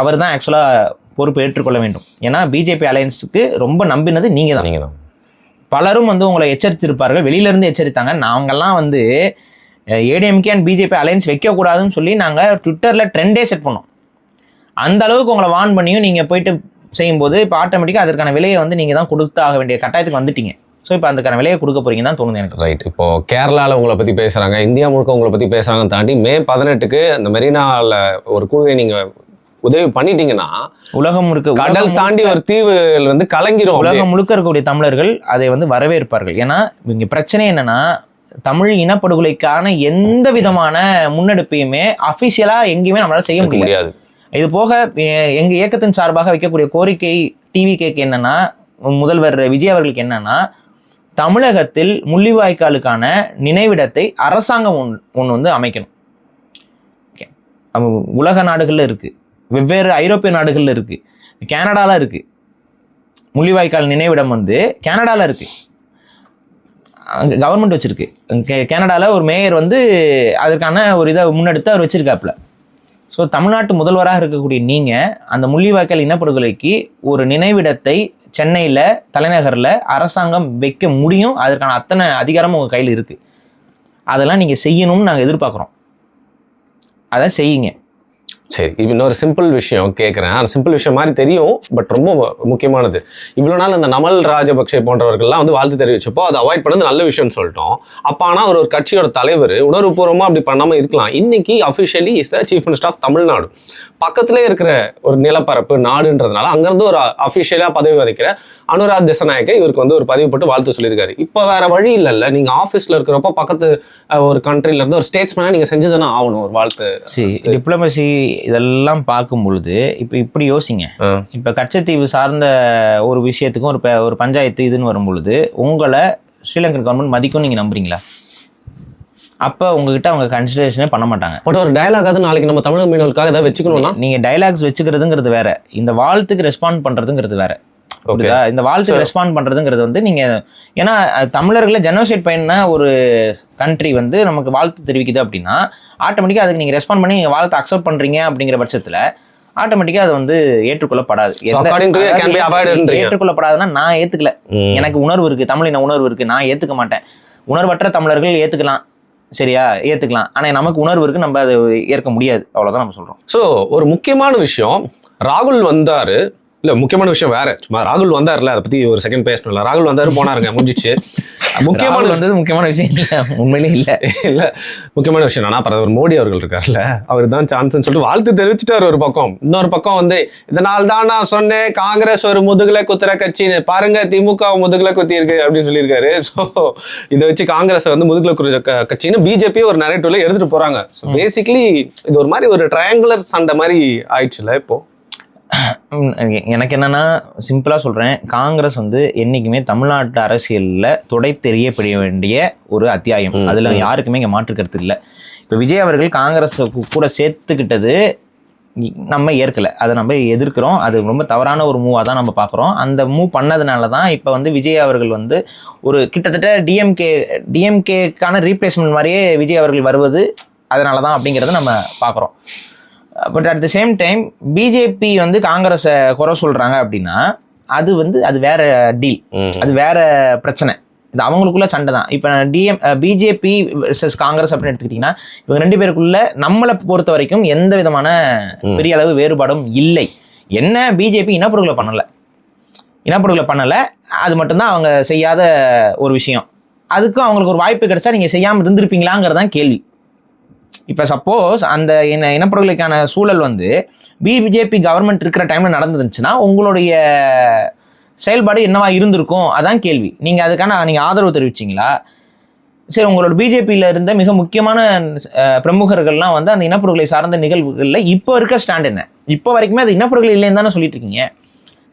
[SPEAKER 2] அவர் தான் ஆக்சுவலாக பொறுப்பு ஏற்றுக்கொள்ள வேண்டும். ஏன்னா பிஜேபி அலையன்ஸுக்கு ரொம்ப நம்பினது நீங்கள் தான். பலரும் வந்து உங்களை எச்சரித்திருப்பார்கள், வெளியிலேருந்து எச்சரித்தாங்க. நாங்கள்லாம் வந்து ஏடிஎம்கே அண்ட் பிஜேபி அலையன்ஸ் வைக்கக்கூடாதுன்னு சொல்லி நாங்கள் ட்விட்டரில் ட்ரெண்டே செட் பண்ணோம். அந்த அளவுக்கு உங்களை வார்ன் பண்ணியும் நீங்கள் போயிட்டு செய்யும்போது இப்போ ஆட்டோமேட்டிக்காக அதற்கான விலையை வந்து நீங்கள் தான் கொடுத்தாக வேண்டிய கட்டாயத்துக்கு வந்துட்டீங்க. ஸோ இப்போ அதுக்கான விலையை கொடுக்க போறீங்கன்னு தான் தோணுது எனக்கு.
[SPEAKER 1] ரைட். இப்போ கேரளாவில் உங்களை பற்றி பேசுகிறாங்க, இந்தியா முழுக்க உங்களை பற்றி பேசுகிறாங்க தாண்டி மே 18க்கு அந்த மெரினாவில் ஒரு குழுவை நீங்கள் உதவி பண்ணிட்டீங்கன்னா
[SPEAKER 2] உலகம் முழுக்க
[SPEAKER 1] கடல் தாண்டி ஒரு தீவு வந்து கலங்கிரும்.
[SPEAKER 2] உலகம் முழுக்க இருக்கக்கூடிய தமிழர்கள் அதை வந்து வரவேற்பார்கள். ஏன்னா இங்க பிரச்சனை என்னன்னா, தமிழ் இனப்படுகொலைக்கான எந்த விதமான முன்னெடுப்பையுமே அஃபிஷியலா எங்கேயுமே நம்மளால செய்ய முடியாது. இது போக எங்க இயக்கத்தின் சார்பாக வைக்கக்கூடிய கோரிக்கை டிவிகேக்கு என்னன்னா, முதல்வர் விஜய் அவர்களுக்கு என்னன்னா, தமிழகத்தில் முள்ளிவாய்க்காலுக்கான நினைவிடத்தை அரசாங்கம் ஒன்று வந்து அமைக்கணும். உலக நாடுகள்ல இருக்கு, வெவ்வேறு ஐரோப்பிய நாடுகள்ல இருக்கு, கனடால இருக்கு. முள்ளிவாய்க்கால் நினைவிடம் வந்து கனடால இருக்கு, கவர்மெண்ட் வச்சிருக்கு. கனடால ஒரு மேயர் வந்து அதற்கான ஒரு இதை முன்னெடுத்து அவர் வச்சிருக்காப்புல. ஸோ தமிழ்நாட்டு முதல்வராக இருக்கக்கூடிய நீங்கள் அந்த முள்ளிவாய்க்கால் இனப்படுகொலைக்கு ஒரு நினைவிடத்தை சென்னையில் தலைநகரில் அரசாங்கம் வைக்க முடியும். அதற்கான அத்தனை அதிகாரமும் உங்கள் கையில் இருக்குது. அதெல்லாம் நீங்கள் செய்யணும்னு நாங்கள் எதிர்பார்க்குறோம். அதை செய்யுங்க.
[SPEAKER 1] சரி, இப்போ இன்னொரு சிம்பிள் விஷயம் கேட்குறேன். அந்த சிம்பிள் விஷயம் மாதிரி தெரியும், பட் ரொம்ப முக்கியமானது. இவ்வளோ நாள் அந்த நமல் ராஜபக்சே போன்றவர்கள்லாம் வந்து வாழ்த்து தெரிவிச்சப்போ அதை அவாய்ட் பண்ணது நல்ல விஷயம்னு சொல்லிட்டோம். அப்போ ஆனால் ஒரு கட்சியோட தலைவர் உணர்வுபூர்வமாக அப்படி பண்ணாமல் இருக்கலாம். இன்னைக்கு officially is the chief minister of Tamil Nadu. பக்கத்திலே இருக்கிற ஒரு நிலப்பரப்பு நாடுன்றதுனால அங்கேருந்து ஒரு அஃபிஷியலாக பதவி வகிக்கிற அனுராக் திசநாயக்க இவருக்கு வந்து ஒரு பதிவு போட்டு வாழ்த்து சொல்லியிருக்காரு. இப்போ வேற வழி இல்லைல்ல, நீங்கள் ஆஃபீஸில் இருக்கிறப்போ பக்கத்து ஒரு கண்ட்ரிலேருந்து ஒரு ஸ்டேட்ஸ்மேனாக நீங்கள் செஞ்சு தானே ஆகணும் ஒரு வாழ்த்து.
[SPEAKER 2] சரி, டிப்ளமசி இதெல்லாம் பார்க்கும் பொழுது இப்போ இப்படி யோசிங்க. இப்போ கச்சத்தீவு சார்ந்த ஒரு விஷயத்துக்கும் ஒரு பஞ்சாயத்து இதுன்னு வரும் பொழுது உங்களை ஸ்ரீலங்கன் கவர்மெண்ட் மதிக்கும் நீங்கள் நம்புறீங்களா? அப்போ உங்ககிட்ட அவங்க கன்சிடரேஷனே பண்ண மாட்டாங்க.
[SPEAKER 1] பட் ஒரு டயலாகாவது நாளைக்கு நம்ம தமிழக மீனவர்களுக்காக ஏதாவது வச்சுக்கணும்னா,
[SPEAKER 2] நீங்கள் டயலாக்ஸ் வச்சுக்கிறதுங்கிறது வேற, இந்த வாழ்த்துக்கு ரெஸ்பாண்ட் பண்ணுறதுங்கிறது வேற. ஓகேதா? இந்த வாழ்த்துக்கு ரெஸ்பாண்ட் பண்ணுறதுங்கிறது வந்து நீங்கள், ஏன்னா தமிழர்களை ஜெனோசைட் பண்ண ஒரு கண்ட்ரி வந்து நமக்கு வாழ்த்து தெரிவிக்குது அப்படின்னா ஆட்டோமேட்டிக்காக அதுக்கு நீங்கள் ரெஸ்பாண்ட் பண்ணி நீங்கள் வாழ்த்து அக்செப்ட் பண்ணுறீங்க அப்படிங்கிற பட்சத்தில் ஆட்டோமேட்டிக்காக அது வந்து ஏற்றுக்கொள்ளப்படாது. ஏற்றுக்கொள்ளப்படாதுன்னா நான் ஏற்றுக்கல, எனக்கு உணர்வு இருக்குது, தமிழின உணர்வு இருக்குது, நான் ஏற்றுக்க மாட்டேன். உணர்வற்ற தமிழர்கள் ஏற்றுக்கலாம், சரியா, ஏற்றுக்கலாம். ஆனால் நமக்கு உணர்வு இருக்குது, நம்ம அதை ஏற்க முடியாது. அவ்வளோதான் நம்ம சொல்கிறோம்.
[SPEAKER 1] ஸோ ஒரு முக்கியமான விஷயம், ராகுல் வந்தார் இல்லை, முக்கியமான விஷயம் வேற, சும்மா ராகுல் வந்தார்ல, அதை பற்றி ஒரு செகண்ட் பேசணும். இல்லை, ராகுல் வந்தார் போனாருங்க, முடிஞ்சிச்சு.
[SPEAKER 2] முக்கியமான விஷயம் இல்லை, உண்மையிலே
[SPEAKER 1] இல்லை முக்கியமான விஷயம் என்னன்னா, பிரதமர் மோடி அவர்கள் இருக்கார்ல, அவர் தான் சான்ஸ்ன்னு சொல்லிட்டு வாழ்த்து தெரிவிச்சுட்டார் ஒரு பக்கம். இன்னொரு பக்கம் வந்து இதனால தான் நான் சொன்னேன் காங்கிரஸ் ஒரு முதுகுல குத்துற கட்சின்னு, பாருங்க திமுக முதுகுல குத்தி இருக்கு அப்படின்னு சொல்லியிருக்காரு. ஸோ இதை வச்சு காங்கிரஸ் வந்து முதுகுல குத்துற கட்சின்னு பிஜேபி ஒரு நரேட்டிவ்ல எடுத்துட்டு போறாங்க. ஸோ பேசிக்கலி இது ஒரு மாதிரி ஒரு ட்ரையாங்குலர் சண்டை மாதிரி ஆயிடுச்சுல இப்போ.
[SPEAKER 2] எனக்கு என்னன்னா, சிம்பிளா சொல்றேன், காங்கிரஸ் வந்து என்னைக்குமே தமிழ்நாட்டு அரசியல்ல தொடை தெரியப்பட வேண்டிய ஒரு அத்தியாயம். அதுல யாருக்குமே இங்க மாற்று கருத்து இல்லை. இப்ப விஜய் அவர்கள் காங்கிரஸ் கூட சேர்த்துக்கிட்டது நம்ம ஏற்கல, அதை நம்ம எதிர்க்கிறோம். அது ரொம்ப தவறான ஒரு மூவா தான் நம்ம பார்க்குறோம். அந்த மூவ் பண்ணதுனால தான் இப்போ வந்து விஜய் அவர்கள் வந்து ஒரு கிட்டத்தட்ட டிஎம்கேக்கான ரீப்ளேஸ்மெண்ட் மாதிரியே விஜய் அவர்கள் வருவது அதனால தான் அப்படிங்கிறத நம்ம பார்க்குறோம். But at the same time BJP வந்து காங்கிரஸை குறை சொல்கிறாங்க அப்படின்னா அது வேற டீல், அது வேற பிரச்சனை. இது அவங்களுக்குள்ள சண்டை தான். இப்போ பிஜேபி வெர்சஸ் காங்கிரஸ் அப்படின்னு எடுத்துக்கிட்டிங்கன்னா இவங்க ரெண்டு பேருக்குள்ள நம்மளை பொறுத்த வரைக்கும் எந்த விதமான பெரிய அளவு வேறுபாடும் இல்லை. என்ன, பிஜேபி இனப்படுகொலை பண்ணலை, அது மட்டும்தான் அவங்க செய்யாத ஒரு விஷயம். அதுக்கும் அவங்களுக்கு ஒரு வாய்ப்பு கிடைச்சா நீங்கள் செய்யாமல் இருந்திருப்பீங்களாங்கிறதான் கேள்வி. இப்போ சப்போஸ் அந்த இனப்படுகொலைக்கான சூழல் வந்து பிஜேபி கவர்மெண்ட் இருக்கிற டைமில் நடந்துருந்துச்சுன்னா உங்களுடைய செயல்பாடு என்னவா இருந்திருக்கும், அதான் கேள்வி. நீங்கள் அதுக்கான நீங்கள் ஆதரவு தெரிவிச்சிங்களா? சரி, உங்களோட பிஜேபியில் இருந்த மிக முக்கியமான பிரமுகர்கள்லாம் வந்து அந்த இனப்படுகொலை சார்ந்த நிகழ்வுகளில் இப்போ இருக்க ஸ்டாண்ட் என்ன? இப்போ வரைக்குமே அது இனப்படுகொலை இல்லைன்னு தானே சொல்லிட்டு இருக்கீங்க.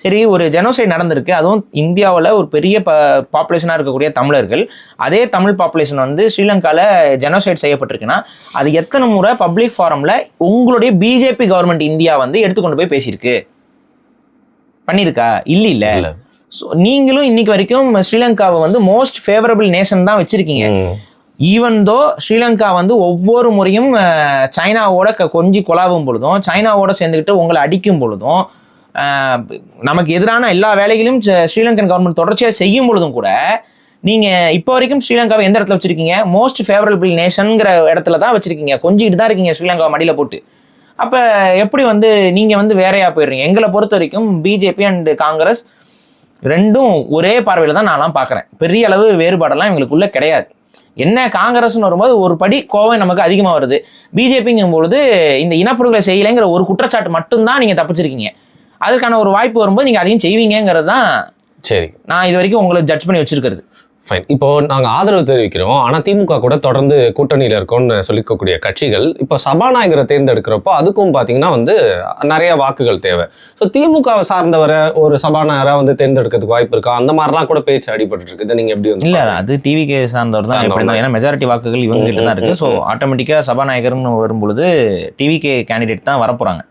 [SPEAKER 2] சரி, ஒரு ஜெனோசைட் நடந்திருக்கு, அதுவும் இந்தியாவில் ஒரு பெரிய பாப்புலேஷனாக இருக்கக்கூடிய தமிழர்கள், அதே தமிழ் பாப்புலேஷன் வந்து ஸ்ரீலங்காவில் ஜெனோசைட் செய்யப்பட்டிருக்குன்னா அது எத்தனை முறை பப்ளிக் ஃபாரமில் உங்களுடைய பிஜேபி கவர்மெண்ட் இந்தியா வந்து எடுத்துக்கொண்டு போய் பேசியிருக்கு? பண்ணியிருக்கா? இல்லை. ஸோ நீங்களும் இன்னைக்கு வரைக்கும் ஸ்ரீலங்காவை வந்து மோஸ்ட் ஃபேவரபிள் நேஷன் தான் வச்சிருக்கீங்க. ஈவன் தோ ஸ்ரீலங்கா வந்து ஒவ்வொரு முறையும் சைனாவோட கொஞ்சி கொலாவும் பொழுதும், சைனாவோட சேர்ந்துக்கிட்டு உங்களை அடிக்கும் பொழுதும், நமக்கு எதிரான எல்லா வேலைகளையும் ஸ்ரீலங்கன் கவர்மெண்ட் தொடர்ச்சியாக செய்யும் பொழுதும் கூட நீங்க இப்போ வரைக்கும் ஸ்ரீலங்காவை எந்த இடத்துல வச்சிருக்கீங்க? மோஸ்ட் ஃபேவரபிள் நேஷன்ங்கிற இடத்துல தான் வச்சிருக்கீங்க. கொஞ்சிட்டு தான் இருக்கீங்க ஸ்ரீலங்காவை மடியில போட்டு. அப்ப எப்படி வந்து நீங்க வந்து வேறையா போயிடுறீங்க? எங்களை பொறுத்த வரைக்கும் பிஜேபி அண்ட் காங்கிரஸ் ரெண்டும் ஒரே பார்வையில தான் நான்லாம் பாக்குறேன். பெரிய அளவு வேறுபாடெல்லாம் இவங்களுக்குள்ள கிடையாது. என்ன காங்கிரஸ்னு வரும்போது ஒரு படி கோவம் நமக்கு அதிகமா வருது. பிஜேபிங்கும் பொழுது இந்த இனப்படுகொலை செய்யலைங்கிற ஒரு குற்றச்சாட்டு மட்டும்தான் நீங்க தப்பிச்சிருக்கீங்க. அதுக்கான ஒரு வாய்ப்பு வரும்போது நீங்க அதையும் செய்வீங்கிறது தான்
[SPEAKER 1] சரி
[SPEAKER 2] நான் இது வரைக்கும் உங்களை ஜட்ஜ் பண்ணி வச்சிருக்கிறது.
[SPEAKER 1] ஃபைன். இப்போ நாங்கள் ஆதரவு தெரிவிக்கிறோம், ஆனால் திமுக கூட தொடர்ந்து கூட்டணியில் இருக்கோம்னு சொல்லிக்கக்கூடிய கட்சிகள் இப்போ சபாநாயகரை தேர்ந்தெடுக்கிறப்போ அதுக்கும் பார்த்தீங்கன்னா வந்து நிறைய வாக்குகள் தேவை. ஸோ திமுகவை சார்ந்தவரை ஒரு சபாநாயகராக வந்து தேர்ந்தெடுக்கிறதுக்கு வாய்ப்பு இருக்கா? அந்த மாதிரிலாம் கூட பேச்சு அடிபட்டு இருக்குது. நீங்கள் எப்படி வந்து?
[SPEAKER 2] இல்லை, அது டிவிக்கு சார்ந்தவர் தான் எப்படி தான், ஏன்னா மெஜாரிட்டி வாக்குகள் இவங்க கிட்ட தான் இருக்குது. ஸோ ஆட்டோமேட்டிக்காக சபாநாயகர்னு வரும்பொழுது டிவிகே கேண்டிடேட் தான் வரப்போகிறாங்க.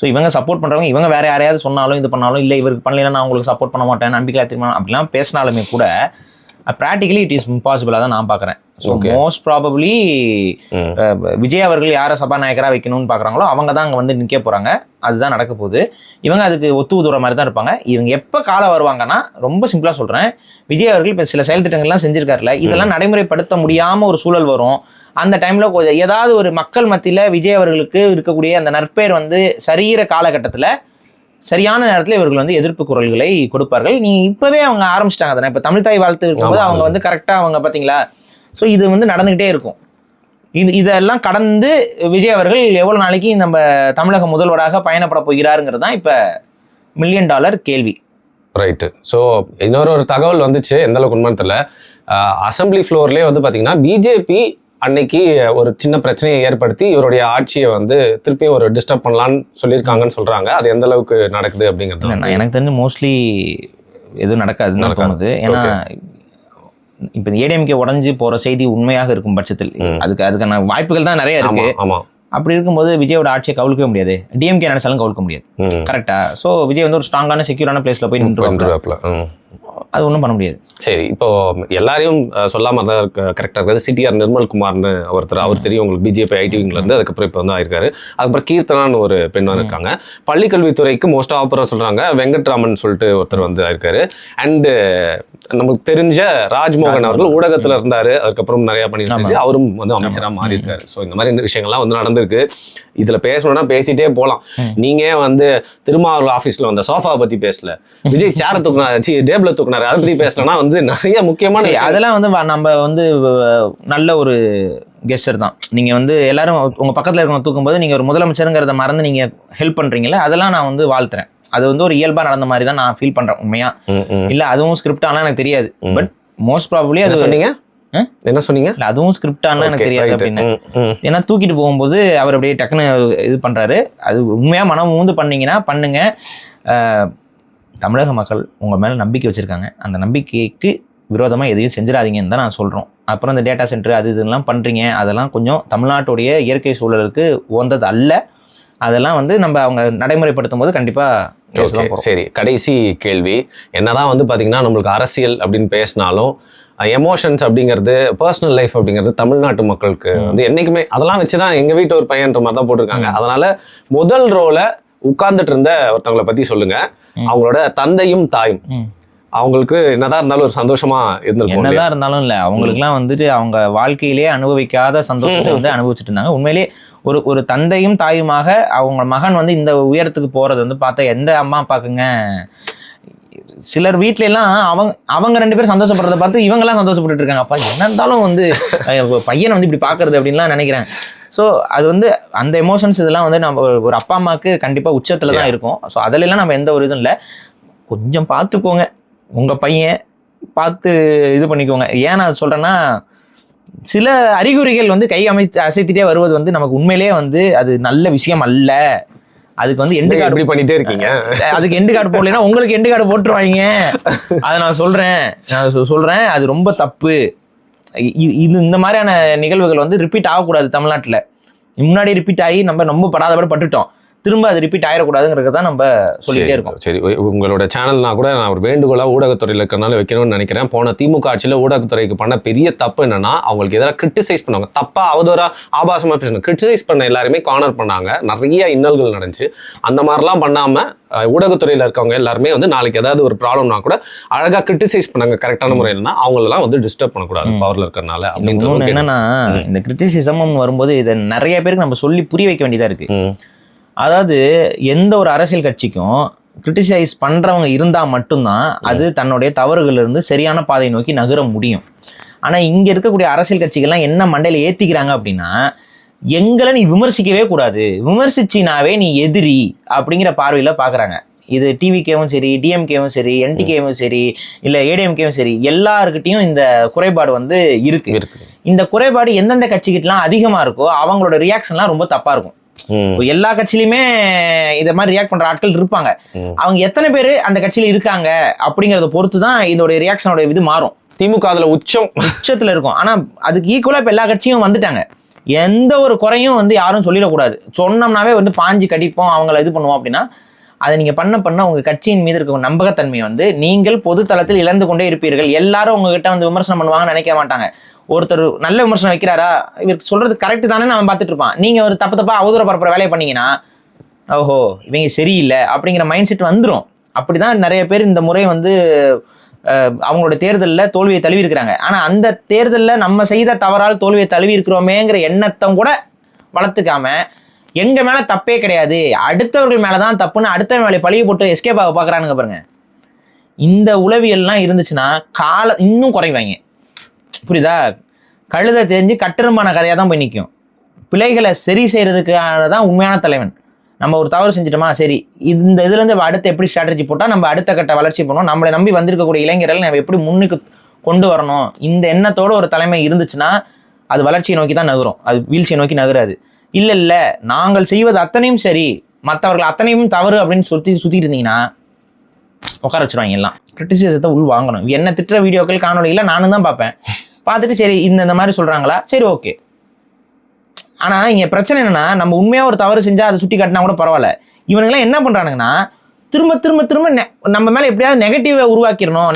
[SPEAKER 2] ஸோ இவங்க சப்போர்ட் பண்ணுறவங்க இவங்க வேற யாரையாவது சொன்னாலும் இது பண்ணாலும் இல்லை இவருக்கு பண்ணலாம் நான் உங்களுக்கு சப்போர்ட் பண்ண மாட்டேன் நம்பிக்கை தீர்மானம் அப்படிலாம் பேசினாலுமே கூட ப்ராக்டிகலி இட் இஸ் இம்பாசிபிளாக தான் நான் பார்க்குறேன். ஸோ மோஸ்ட் ப்ராபப்ளி விஜய் அவர்கள் யாரை சபாநாயகராக வைக்கணும்னு பார்க்குறாங்களோ அவங்க தான் அங்கே வந்து நிற்க போகிறாங்க. அதுதான் நடக்க போகுது. இவங்க அதுக்கு ஒத்து உதுற மாதிரி தான் இருப்பாங்க. இவங்க எப்போ காலம் வருவாங்கன்னா ரொம்ப சிம்பிளாக சொல்கிறேன், விஜய் அவர்கள் இப்போ சில செயல் திட்டங்கள்லாம் செஞ்சிருக்காருல, இதெல்லாம் நடைமுறைப்படுத்த முடியாமல் ஒரு சூழல் வரும். அந்த டைமில் ஏதாவது ஒரு மக்கள் மத்தியில் விஜய் அவர்களுக்கு இருக்கக்கூடிய அந்த நற்பெயர் வந்து சரிகிற காலகட்டத்தில் சரியான நேரத்தில் இவர்கள் வந்து எதிர்ப்பு குரல்களை கொடுப்பார்கள். நீ இப்பவே அவங்க ஆரம்பிச்சிட்டாங்க தானே. இப்போ தமிழ் தாய் வாழ்த்து இருக்கும்போது அவங்க வந்து கரெக்டாக அவங்க பார்த்தீங்களா. ஸோ இது வந்து நடந்துகிட்டே இருக்கும். இதெல்லாம் கடந்து விஜய் அவர்கள் எவ்வளோ நாளைக்கு நம்ம தமிழக முதல்வராக பயணப்பட போகிறாருங்கிறது தான் இப்போ $1 மில்லியன் கேள்வி.
[SPEAKER 1] ரைட்டு. ஸோ இன்னொரு தகவல் வந்துச்சு, எந்த அளவுக்கு உண்மைன்னு தெரியல. அசம்பிளி ஃப்ளோர்லேயே வந்து பார்த்தீங்கன்னா பிஜேபி அன்னைக்கு ஒரு சின்ன பிரச்சனையை ஏற்படுத்தி இவருடைய ஆட்சியை வந்து திருப்பியும் ஒரு டிஸ்டர்ப் பண்ணலான்னு சொல்லியிருக்காங்கன்னு சொல்றாங்க. அது எந்த அளவுக்கு நடக்குது அப்படிங்கிறது
[SPEAKER 2] எனக்கு தெரிஞ்சு மோஸ்ட்லி எதுவும் நடக்காதுன்னு தோணுது. ஏன்னா இப்போ ஏடிஎம்கே உடஞ்சி போற செய்தி உண்மையாக இருக்கும் பட்சத்தில் அதுக்கான வாய்ப்புகள் தான் நிறைய இருக்கு. அப்படி இருக்கும்போது விஜயோட ஆட்சியை கவுழ்க்கவே முடியாது. டிஎம்கே நினைச்சாலும் கவுழ்க்க முடியாது. கரெக்டா? ஸோ விஜய் வந்து ஒரு ஸ்ட்ராங்கான செக்யூரான பிளேஸ்ல போய் நின்றுவாப்ல. அது ஒன்றும் பண்ண முடியாது.
[SPEAKER 1] சரி, இப்போ எல்லாரையும் சொல்லாம தான் கரெக்டாக இருக்காது. சிடிஆர் நிர்மல்குமார்னு ஒருத்தர், அவர் தெரியும் உங்களுக்கு, பிஜேபி ஐடிவிங்லேருந்து. அதுக்கப்புறம் இப்போ வந்து ஆயிருக்காரு. அதுக்கப்புறம் கீர்த்தனான்னு ஒரு பெண் இருக்காங்க. பள்ளிக்கல்வித்துறைக்கு மோஸ்ட் ஆஃபராக சொல்கிறாங்க. வெங்கட்ராமன் சொல்லிட்டு ஒருத்தர் வந்து ஆயிருக்காரு. அண்டு நமக்கு தெரிஞ்ச ராஜ்மோகன் அவர்கள் ஊடகத்தில் இருந்தார். அதுக்கப்புறம் நிறையா பண்ணிருச்சு. அவரும் வந்து அமைச்சராக மாறி இருக்காரு. ஸோ இந்த மாதிரி விஷயங்கள்லாம் வந்து நடந்திருக்கு. இதில் பேசணும்னா பேசிட்டே போகலாம். நீங்கள் வந்து திருமாவளவன் ஆஃபீஸில் வந்த சோஃபா பற்றி பேசல, விஜய் சேரை தூக்குனாரு, டேபிளை தூக்குனாரு, அதை பற்றி பேசலன்னா வந்து நிறைய முக்கியமான
[SPEAKER 2] அதெல்லாம் வந்து நம்ம வந்து நல்ல ஒரு கெஸ்டர் தான். நீங்கள் வந்து எல்லாரும் உங்கள் பக்கத்தில் இருக்கவங்க தூக்கும்போது நீங்கள் ஒரு முதலமைச்சருங்கிறத மறந்து நீங்கள் ஹெல்ப் பண்ணுறீங்களே, அதெல்லாம் நான் வந்து வாழ்த்துறேன். அது வந்து ஒரு இயல்பாக நடந்த மாதிரி தான் நான் ஃபீல் பண்ணுறேன் உண்மையா. இல்லை அதுவும் ஸ்கிரிப்டானா எனக்கு தெரியாது. பட் மோஸ்ட் ப்ராபப்ளி அது சொன்னீங்க. என்ன சொன்னீங்க? இல்லை அதுவும் ஸ்கிரிப்டானா எனக்கு தெரியாது அப்படின்னு. ஏன்னா தூக்கிட்டு போகும்போது அவர் அப்படியே டக்குன்னு இது பண்ணுறாரு. அது உண்மையாக மனம் ஊந்து பண்ணீங்கன்னா பண்ணுங்க. தமிழக மக்கள் உங்கள் மேலே நம்பிக்கை வச்சுருக்காங்க. அந்த நம்பிக்கைக்கு விரோதமாக எதையும் செஞ்சிடாதீங்கன்னு தான் நான் சொல்கிறோம். அப்புறம் இந்த டேட்டா சென்டர் அது இதெல்லாம் பண்ணுறீங்க, அதெல்லாம் கொஞ்சம் தமிழ்நாட்டுடைய இயற்கை சூழலுக்கு உகந்தது அல்ல. அதெல்லாம் வந்து நம்ம அவங்க நடைமுறைப்படுத்தும் போது கண்டிப்பாக.
[SPEAKER 1] சரி, கடைசி கேள்வி. என்னதான் வந்து பார்த்தீங்கன்னா நம்மளுக்கு அரசியல் அப்படின்னு பேசினாலும் எமோஷன்ஸ் அப்படிங்கிறது, பர்சனல் லைஃப் அப்படிங்கிறது தமிழ்நாட்டு மக்களுக்கு வந்து என்றைக்குமே அதெல்லாம் வச்சு தான் எங்கள் வீட்டு ஒரு பையன்ற மாதிரி தான் போட்டிருக்காங்க. அதனால முதல் ரோல உட்கார்ந்துட்டு இருந்த ஒருத்தவங்களை பற்றி சொல்லுங்க. அவங்களோட தந்தையும் தாயும் அவங்களுக்கு என்னதான் இருந்தாலும் ஒரு சந்தோஷமா இருந்திருக்கும்.
[SPEAKER 2] என்னதான் இருந்தாலும் இல்லை, அவங்களுக்குலாம் வந்துட்டு அவங்க வாழ்க்கையிலேயே அனுபவிக்காத சந்தோஷத்தை வந்து அனுபவிச்சுட்டு இருந்தாங்க. உண்மையிலேயே ஒரு தந்தையும் தாயுமாக அவங்க மகன் வந்து இந்த உயரத்துக்கு போறது வந்து பார்த்தா எந்த அம்மா அப்பாக்குங்க. சிலர் வீட்ல எல்லாம் அவங்க 2 பேரும் சந்தோஷப்படுறத பார்த்து இவங்கெல்லாம் சந்தோஷப்பட்டு இருக்காங்க. அப்பா என்ன இருந்தாலும் வந்து பையனை வந்து இப்படி பாக்குறது அப்படின்லாம் நினைக்கிறேன். ஸோ அது வந்து அந்த எமோஷன்ஸ் இதெல்லாம் வந்து நம்ம ஒரு அப்பா அம்மாவுக்கு கண்டிப்பாக உச்சத்தில் தான் இருக்கும். ஸோ அதிலெல்லாம் நம்ம எந்த ஒரு இதுவும் இல்லை. கொஞ்சம் பார்த்துக்கோங்க, உங்கள் பையன் பார்த்து இது பண்ணிக்கோங்க. ஏன் நான் சொல்கிறேன்னா, சில அறிகுறிகள் வந்து கை அசைத்திட்டே வருவது வந்து நமக்கு உண்மையிலேயே வந்து அது நல்ல விஷயம் அல்ல. அதுக்கு வந்து எண்டு கார்டு
[SPEAKER 1] பண்ணிட்டே இருக்கீங்க.
[SPEAKER 2] அதுக்கு எண்டு கார்டு போடலைன்னா உங்களுக்கு எண்டு கார்டு போட்டுருவாங்க. அதை நான் சொல்கிறேன் அது ரொம்ப தப்பு. இந்த மாதிரியான நிகழ்வுகள் வந்து ரிப்பீட் ஆகக்கூடாது தமிழ்நாட்டில். முன்னாடி ரிப்பீட் ஆகி நம்ம ரொம்ப படாதபடி பட்டுட்டோம். திரும்ப அது ரிப்பீட் ஆயிடக்கூடாதுங்கிறத தான் நம்ம சொல்லிட்டே இருக்கோம்.
[SPEAKER 1] சரி, உங்களோட சேனல்னா கூட நான் ஒரு வேண்டுகோளா ஊடகத்துறையில் இருக்கிறனால வைக்கணும்னு நினைக்கிறேன். போன திமுக ஆட்சியில் ஊடகத்துறைக்கு பண்ண பெரிய தப்பு என்னன்னா, அவங்களுக்கு எதிராக கிரிட்டிசைஸ் பண்ணாங்க, தப்பா அவதூறா ஆபாசமா பேசணும், கிரிட்டிசைஸ் பண்ண எல்லாருமே கார்னர் பண்ணாங்க, நிறைய இன்னல்கள் நடந்துச்சு. அந்த மாதிரிலாம் பண்ணாம ஊடகத்துறையில் இருக்கவங்க எல்லாருமே வந்து நாளைக்கு ஏதாவது ஒரு ப்ராப்ளம்னா கூட அழகா கிரிட்டிசைஸ் பண்ணாங்க கரெக்டான முறையில்னா, அவங்களெல்லாம் வந்து டிஸ்டர்ப் பண்ணக்கூடாது பவர்ல இருக்கிறனால.
[SPEAKER 2] அப்படின்னு என்னன்னா, இந்த கிரிட்டிசிசம் வரும்போது இதை நிறைய பேருக்கு நம்ம சொல்லி புரிய வைக்க வேண்டியதா இருக்கு. அதாவது எந்த ஒரு அரசியல் கட்சிக்கும் கிரிட்டிசைஸ் பண்றவங்க இருந்தா மட்டும்தான் அது தன்னுடைய தவறுகள் இருந்து சரியான பாதையை நோக்கி நகர முடியும். ஆனா இங்க இருக்கக்கூடிய அரசியல் கட்சிகள்லாம் என்ன மண்டையில ஏத்திக்கிறாங்க அப்படின்னா, எங்களை நீ விமர்சிக்கவே கூடாது, விமர்சிச்சினாவே நீ எதிரி அப்படிங்கிற பார்வையில பாக்குறாங்க. இது டிவிகேவும் சரி, டிஎம்கேவும் சரி, என்டிகேவும் சரி, இல்ல ஏடிஎம்கேவும் சரி, எல்லாருக்கிட்டையும் இந்த குறைபாடு வந்து இருக்கு. இந்த குறைபாடு எந்தெந்த கட்சிக்கிட்டலாம் அதிகமா இருக்கோ அவங்களோட ரியாக்ஷன்லாம் ரொம்ப தப்பா இருக்கும். எல்லா கட்சியிலுமே இத மாதிரி ரியாக்ட் பண்ற ஆட்கள் இருப்பாங்க. அவங்க எத்தனை பேரு அந்த கட்சியில இருக்காங்க அப்படிங்கறத பொறுத்து தான் இதோட ரியாக்ஷனோட இது மாறும்.
[SPEAKER 1] திமுக அதுல உச்சத்துல
[SPEAKER 2] இருக்கும். ஆனா அதுக்கு ஈக்குவலா இப்ப எல்லா கட்சியும் வந்துட்டாங்க. எந்த ஒரு குறையும் வந்து யாரும் சொல்லிடக்கூடாது. சொன்னோம்னாவே வந்து பாஞ்சு கடிப்போம், அவங்கள இது பண்ணுவோம் அப்படின்னா, அதை நீங்க பண்ண உங்க கட்சியின் மீது இருக்க நம்பகத்தன்மையை வந்து நீங்கள் பொது தளத்தில் இழந்து கொண்டே இருப்பீர்கள். எல்லாரும் உங்ககிட்ட வந்து விமர்சனம் பண்ணுவாங்கன்னு நினைக்க மாட்டாங்க. ஒருத்தர் நல்ல விமர்சனம் வைக்கிறாரா, இவருக்கு சொல்றது கரெக்ட் தானே அவன் பார்த்துட்டு இருப்பான். நீங்க ஒரு தப்பா அவதூற பரப்புற வேலையை பண்ணீங்கன்னா, ஓஹோ இவங்க சரியில்லை அப்படிங்கிற மைண்ட் செட் வந்துடும். அப்படிதான் நிறைய பேர் இந்த முறை வந்து அவங்களோட தேர்தலில் தோல்வியை தழுவி இருக்கிறாங்க. ஆனா அந்த தேர்தலில் நம்ம செய்த தவறால் தோல்வியை தழுவி இருக்கிறோமேங்கிற எண்ணத்தை கூட வளர்த்துக்காம, எங்க மேல தப்பே கிடையாது, அடுத்தவர்கள் மேலதான் தப்புன்னு அடுத்த மேலே பழிய போட்டு எஸ்கேப் ஆக பாக்குறானுங்க பாருங்க. இந்த உளவியல்லாம் இருந்துச்சுன்னா இன்னும் குறைவாங்க. புரியுதா? கழுதை தெரிஞ்சு கட்டெரும்பான கதையா தான் போய் நிற்கும். பிழைகளை சரி செய்யறதுக்கான தான் உண்மையான தலைவன். நம்ம ஒரு தவறு செஞ்சிட்டோமா, சரி இந்த இதுல இருந்து அடுத்து எப்படி ஸ்ட்ராட்டஜி போட்டா நம்ம அடுத்த கட்ட வளர்ச்சி பண்ணுவோம், நம்மளை நம்பி வந்திருக்கக்கூடிய இளைஞர்கள் நம்ம எப்படி முன்னுக்கு கொண்டு வரணும், இந்த எண்ணத்தோட ஒரு தலைமை இருந்துச்சுன்னா அது வளர்ச்சியை நோக்கி தான் நகரும், அது வீழ்ச்சியை நோக்கி நகராது. இல்ல நாங்கள் செய்வது அத்தனையும் சரி, மற்றவர்கள் அத்தனையும் தவறு அப்படின்னு சுத்திட்டு இருந்தீங்கன்னா உட்கார வச்சிருவாங்க. எல்லாம் கிரிட்டிசிசத்தை உள் வாங்கணும். என்ன திட்டுற வீடியோக்கள் காணொலியில் நானும் தான் பார்ப்பேன். பார்த்துட்டு சரி இந்த மாதிரி சொல்றாங்களா, சரி ஓகே. ஆனா இங்க பிரச்சனை என்னன்னா, நம்ம உண்மையா ஒரு தவறு செஞ்சா அதை சுட்டி காட்டினா கூட பரவாயில்ல. இவனுங்கெல்லாம் என்ன பண்றானுங்கன்னா, திரும்ப திரும்ப திரும்ப நம்ம மேல எப்படியாவது நெகட்டிவா உருவாக்கிடணும்,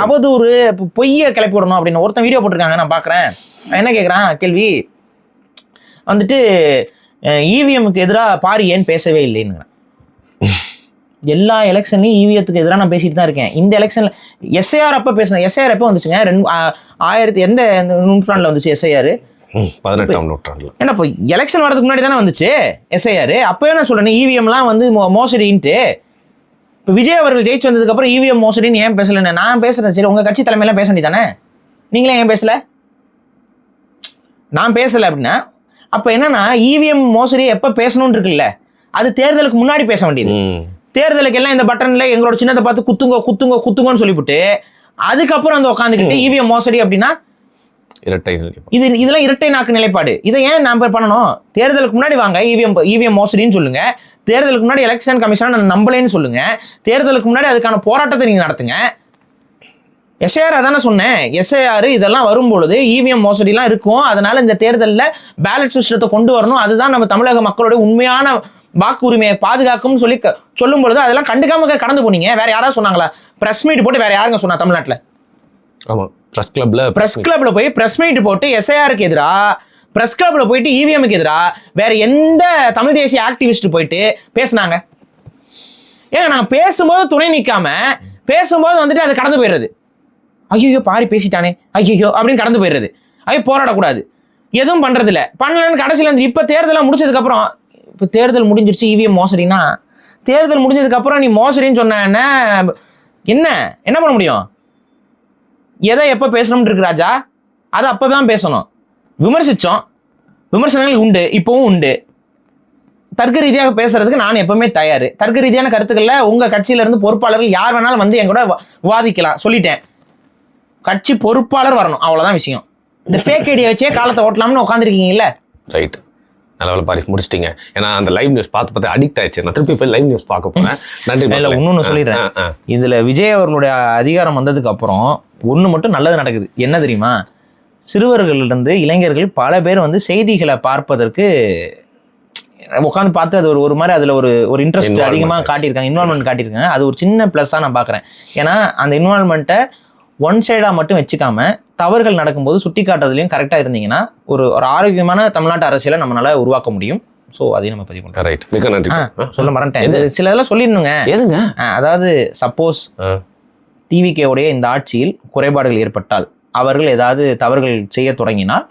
[SPEAKER 2] அவதூறு பொய்ய கிளப்பி விடணும் அப்படின்னு ஒருத்தன் வீடியோ போட்டிருக்காங்க. நான் பாக்குறேன். என்ன கேட்கறான் கேள்வி வந்துட்டு, இவிஎம்க்கு எதிராக பாரு ஏன் பேசவே இல்லைன்னு. எல்லா எலெக்ஷன்லையும் இவிஎத்துக்கு எதிராக நான் பேசிட்டு தான் இருக்கேன். இந்த எலெக்ஷன்ல எஸ்ஐஆர் அப்ப பேசினேன். எஸ்ஐஆர் எப்போ வந்துச்சுங்க? 2000 எந்த நூற்றாண்டுல வந்துச்சு எஸ்ஐஆர்?
[SPEAKER 1] 18ஆம் நூற்றாண்டுல.
[SPEAKER 2] ஏன்னா இப்போ எலெக்ஷன் வரதுக்கு முன்னாடி தானே வந்துச்சு எஸ்ஐஆர். அப்போ என்ன சொல்றேன், இவிஎம்லாம் வந்து மோசடின்ட்டு. இப்போ விஜய் அவர்கள் ஜெயிச்சு வந்ததுக்கு அப்புறம் இவிஎம் மோசடின்னு ஏன் பேசலன்னு நான் பேசுறேன். சரி உங்க கட்சி தலைமையெல்லாம் பேச வேண்டியதானே, நீங்களே ஏன் பேசல? நான் பேசல அப்படின்னா அப்ப என்னன்னா, இவிஎம் மோசடி எப்ப பேசணும்னு இருக்குல்ல, அது தேர்தலுக்கு முன்னாடி பேச வேண்டியது. தேர்தலுக்கு எல்லாம் இந்த பட்டன்ல எங்களோட சின்னத்தை பார்த்து குத்துங்க குத்துங்க குத்துங்கன்னு சொல்லிவிட்டு அதுக்கப்புறம் வந்து உட்காந்துக்கிட்டு இவிஎம் மோசடி அப்படின்னா இதெல்லாம் இரட்டை நாக்கு நிலைப்பாடு. இதை ஏன் நாம பண்ணணும்? தேர்தலுக்கு முன்னாடி வாங்க இவிஎம் மோசடின்னு சொல்லுங்க, தேர்தலுக்கு முன்னாடி எலெக்ஷன் கமிஷனை நம்பலேன்னு சொல்லுங்க, தேர்தலுக்கு முன்னாடி அதுக்கான போராட்டத்தை நீங்க நடத்துங்க. எஸ்ஐஆர் அதானே சொன்னேன். எஸ்ஐஆர் இதெல்லாம் வரும்பொழுது இவிஎம் மோசடிலாம் இருக்கும், அதனால இந்த தேர்தலில் பேலட் சிஸ்டத்தை கொண்டு வரணும், அதுதான் நம்ம தமிழக மக்களுடைய உண்மையான வாக்குரிமையை பாதுகாக்கும் சொல்லும் பொழுது அதெல்லாம் கண்டுக்காம கடந்து போனீங்க. வேற யாராவது சொன்னாங்களா? பிரஸ் மீட் போட்டு வேற யாருங்க சொன்னா தமிழ்நாட்டில்? ஆமா, பிரஸ் கிளப்ல போய் பிரஸ் மீட் போட்டு எஸ்ஐஆருக்கு எதிரா, பிரஸ் கிளப்ல போயிட்டு இவிஎம்க்கு எதிரா வேற எந்த தமிழ் தேசிய ஆக்டிவிஸ்ட் போயிட்டு பேசினாங்க? ஏங்க நாங்க பேசும்போது துணை நிற்காம பேசும்போது வந்துட்டு அது கடந்து போயிடுறது. ஐயோ பாரி பேசிட்டானே ஐயோ அப்படின்னு கடந்து போயிடுறது. ஐயோ போராடக்கூடாது, எதுவும் பண்றது இல்லை, பண்ணலன்னு கடைசியில் வந்து இப்போ தேர்தலாம் முடிச்சதுக்கு அப்புறம், இப்போ தேர்தல் முடிஞ்சிருச்சு இவிஎம் மோசடினா, தேர்தல் முடிஞ்சதுக்கு அப்புறம் நீ மோசடின்னு சொன்ன என்ன பண்ண முடியும்? எதை எப்போ பேசணும்னு இருக்கு ராஜா, அதை அப்போதான் பேசணும். விமர்சித்தோம், விமர்சனங்கள் உண்டு, இப்பவும் உண்டு. தர்க்க ரீதியாக பேசுறதுக்கு நான் எப்பவுமே தயார். தர்க்க ரீதியான கருத்துக்கள்ல உங்க கட்சியில இருந்து பொறுப்பாளர்கள் யார் வேணாலும் வந்து என் கூட விவாதிக்கலாம். சொல்லிட்டேன், கட்சி பொறுப்பாளர் வரணும், அவ்வளவுதான் விஷயம். இந்த ஃபேக் ஐடியா வச்சே காலத்தை ஓட்டலாம்னு உட்காந்துருக்கீங்கல்ல. ரைட்,
[SPEAKER 1] நல்ல வேலை பாரி முடிச்சிட்டீங்க. ஏன்னா அந்த லைவ் நியூஸ் பார்த்து அடிக்ட் ஆயிடுச்சு. நான் திருப்பி போய் லைவ் நியூஸ் பார்க்க போறேன். நன்றி.
[SPEAKER 2] இல்லை இன்னொன்னு சொல்லிடுறேன், இதுல விஜய் அவர்களுடைய அதிகாரம் வந்ததுக்கு அப்புறம் ஒண்ணு மட்டும் நல்லது நடக்குது. என்ன தெரியுமா? சிறுவர்கள் இருந்து இளைஞர்கள் பல பேர் வந்து செய்திகளை பார்ப்பதற்கு உட்காந்து பார்த்து அது ஒரு மாதிரி அதில் ஒரு இன்ட்ரெஸ்ட்
[SPEAKER 1] Involvement.
[SPEAKER 2] அதிகமாக காட்டியிருக்காங்க, இன்வால்மெண்ட் காட்டியிருக்காங்க. அது ஒரு சின்ன ப்ளஸ்ஸாக நான் பார்க்குறேன். ஏன்னா அந்த இன்வால்மெண்ட்டை ஒன் சைடாக மட்டும் வச்சுக்காம தவறுகள் நடக்கும்போது சுட்டி காட்டுறதுலையும் கரெக்டாக இருந்தீங்கன்னா ஒரு ஆரோக்கியமான தமிழ்நாட்டு அரசியலை நம்மளால உருவாக்க முடியும். ஸோ அதையும் நம்ம பதிவு பண்ணுறோம்.
[SPEAKER 1] ரைட், மிக நன்றி.
[SPEAKER 2] சொல்ல மறந்துட்டேன், சில இதெல்லாம் சொல்லிடணுங்க.
[SPEAKER 1] எதுங்க?
[SPEAKER 2] அதாவது சப்போஸ் டிவிகேவுடைய இந்த ஆட்சியில் குறைபாடுகள் ஏற்பட்டால், அவர்கள் ஏதாவது தவறுகள் செய்ய தொடங்கினால்,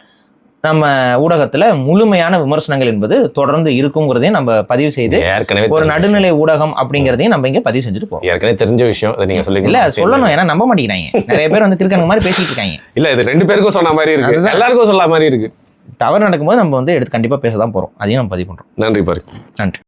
[SPEAKER 2] நம்ம ஊடகத்துல முழுமையான விமர்சனங்கள் என்பது தொடர்ந்து இருக்குங்கிறதையும் நம்ம பதிவு செய்து
[SPEAKER 1] ஏற்கனவே
[SPEAKER 2] ஒரு நடுநிலை ஊடகம் அப்படிங்கிறதையும் நம்ம இங்க பதிவு செஞ்சுட்டு போறோம்.
[SPEAKER 1] ஏற்கனவே தெரிஞ்ச விஷயம், அதை நீங்க சொல்லுங்க.
[SPEAKER 2] இல்ல சொல்லணும், ஏன்னா நம்ப மாட்டேங்கிறாங்க. நிறைய பேர் வந்து கிறுக்கனுங்க மாதிரி பேசிட்டு இருக்காங்க.
[SPEAKER 1] இல்ல இது 2 பேருக்கும் சொன்ன மாதிரி இருக்கு,
[SPEAKER 2] அதுதான்.
[SPEAKER 1] எல்லாருக்கும் சொல்ல மாதிரி இருக்கு.
[SPEAKER 2] தவறு நடக்கும்போது நம்ம வந்து எடுத்து கண்டிப்பா பேச தான் போறோம். அதையும் நம்ம பதிவு பண்றோம்.
[SPEAKER 1] நன்றி பாரு.
[SPEAKER 2] நன்றி.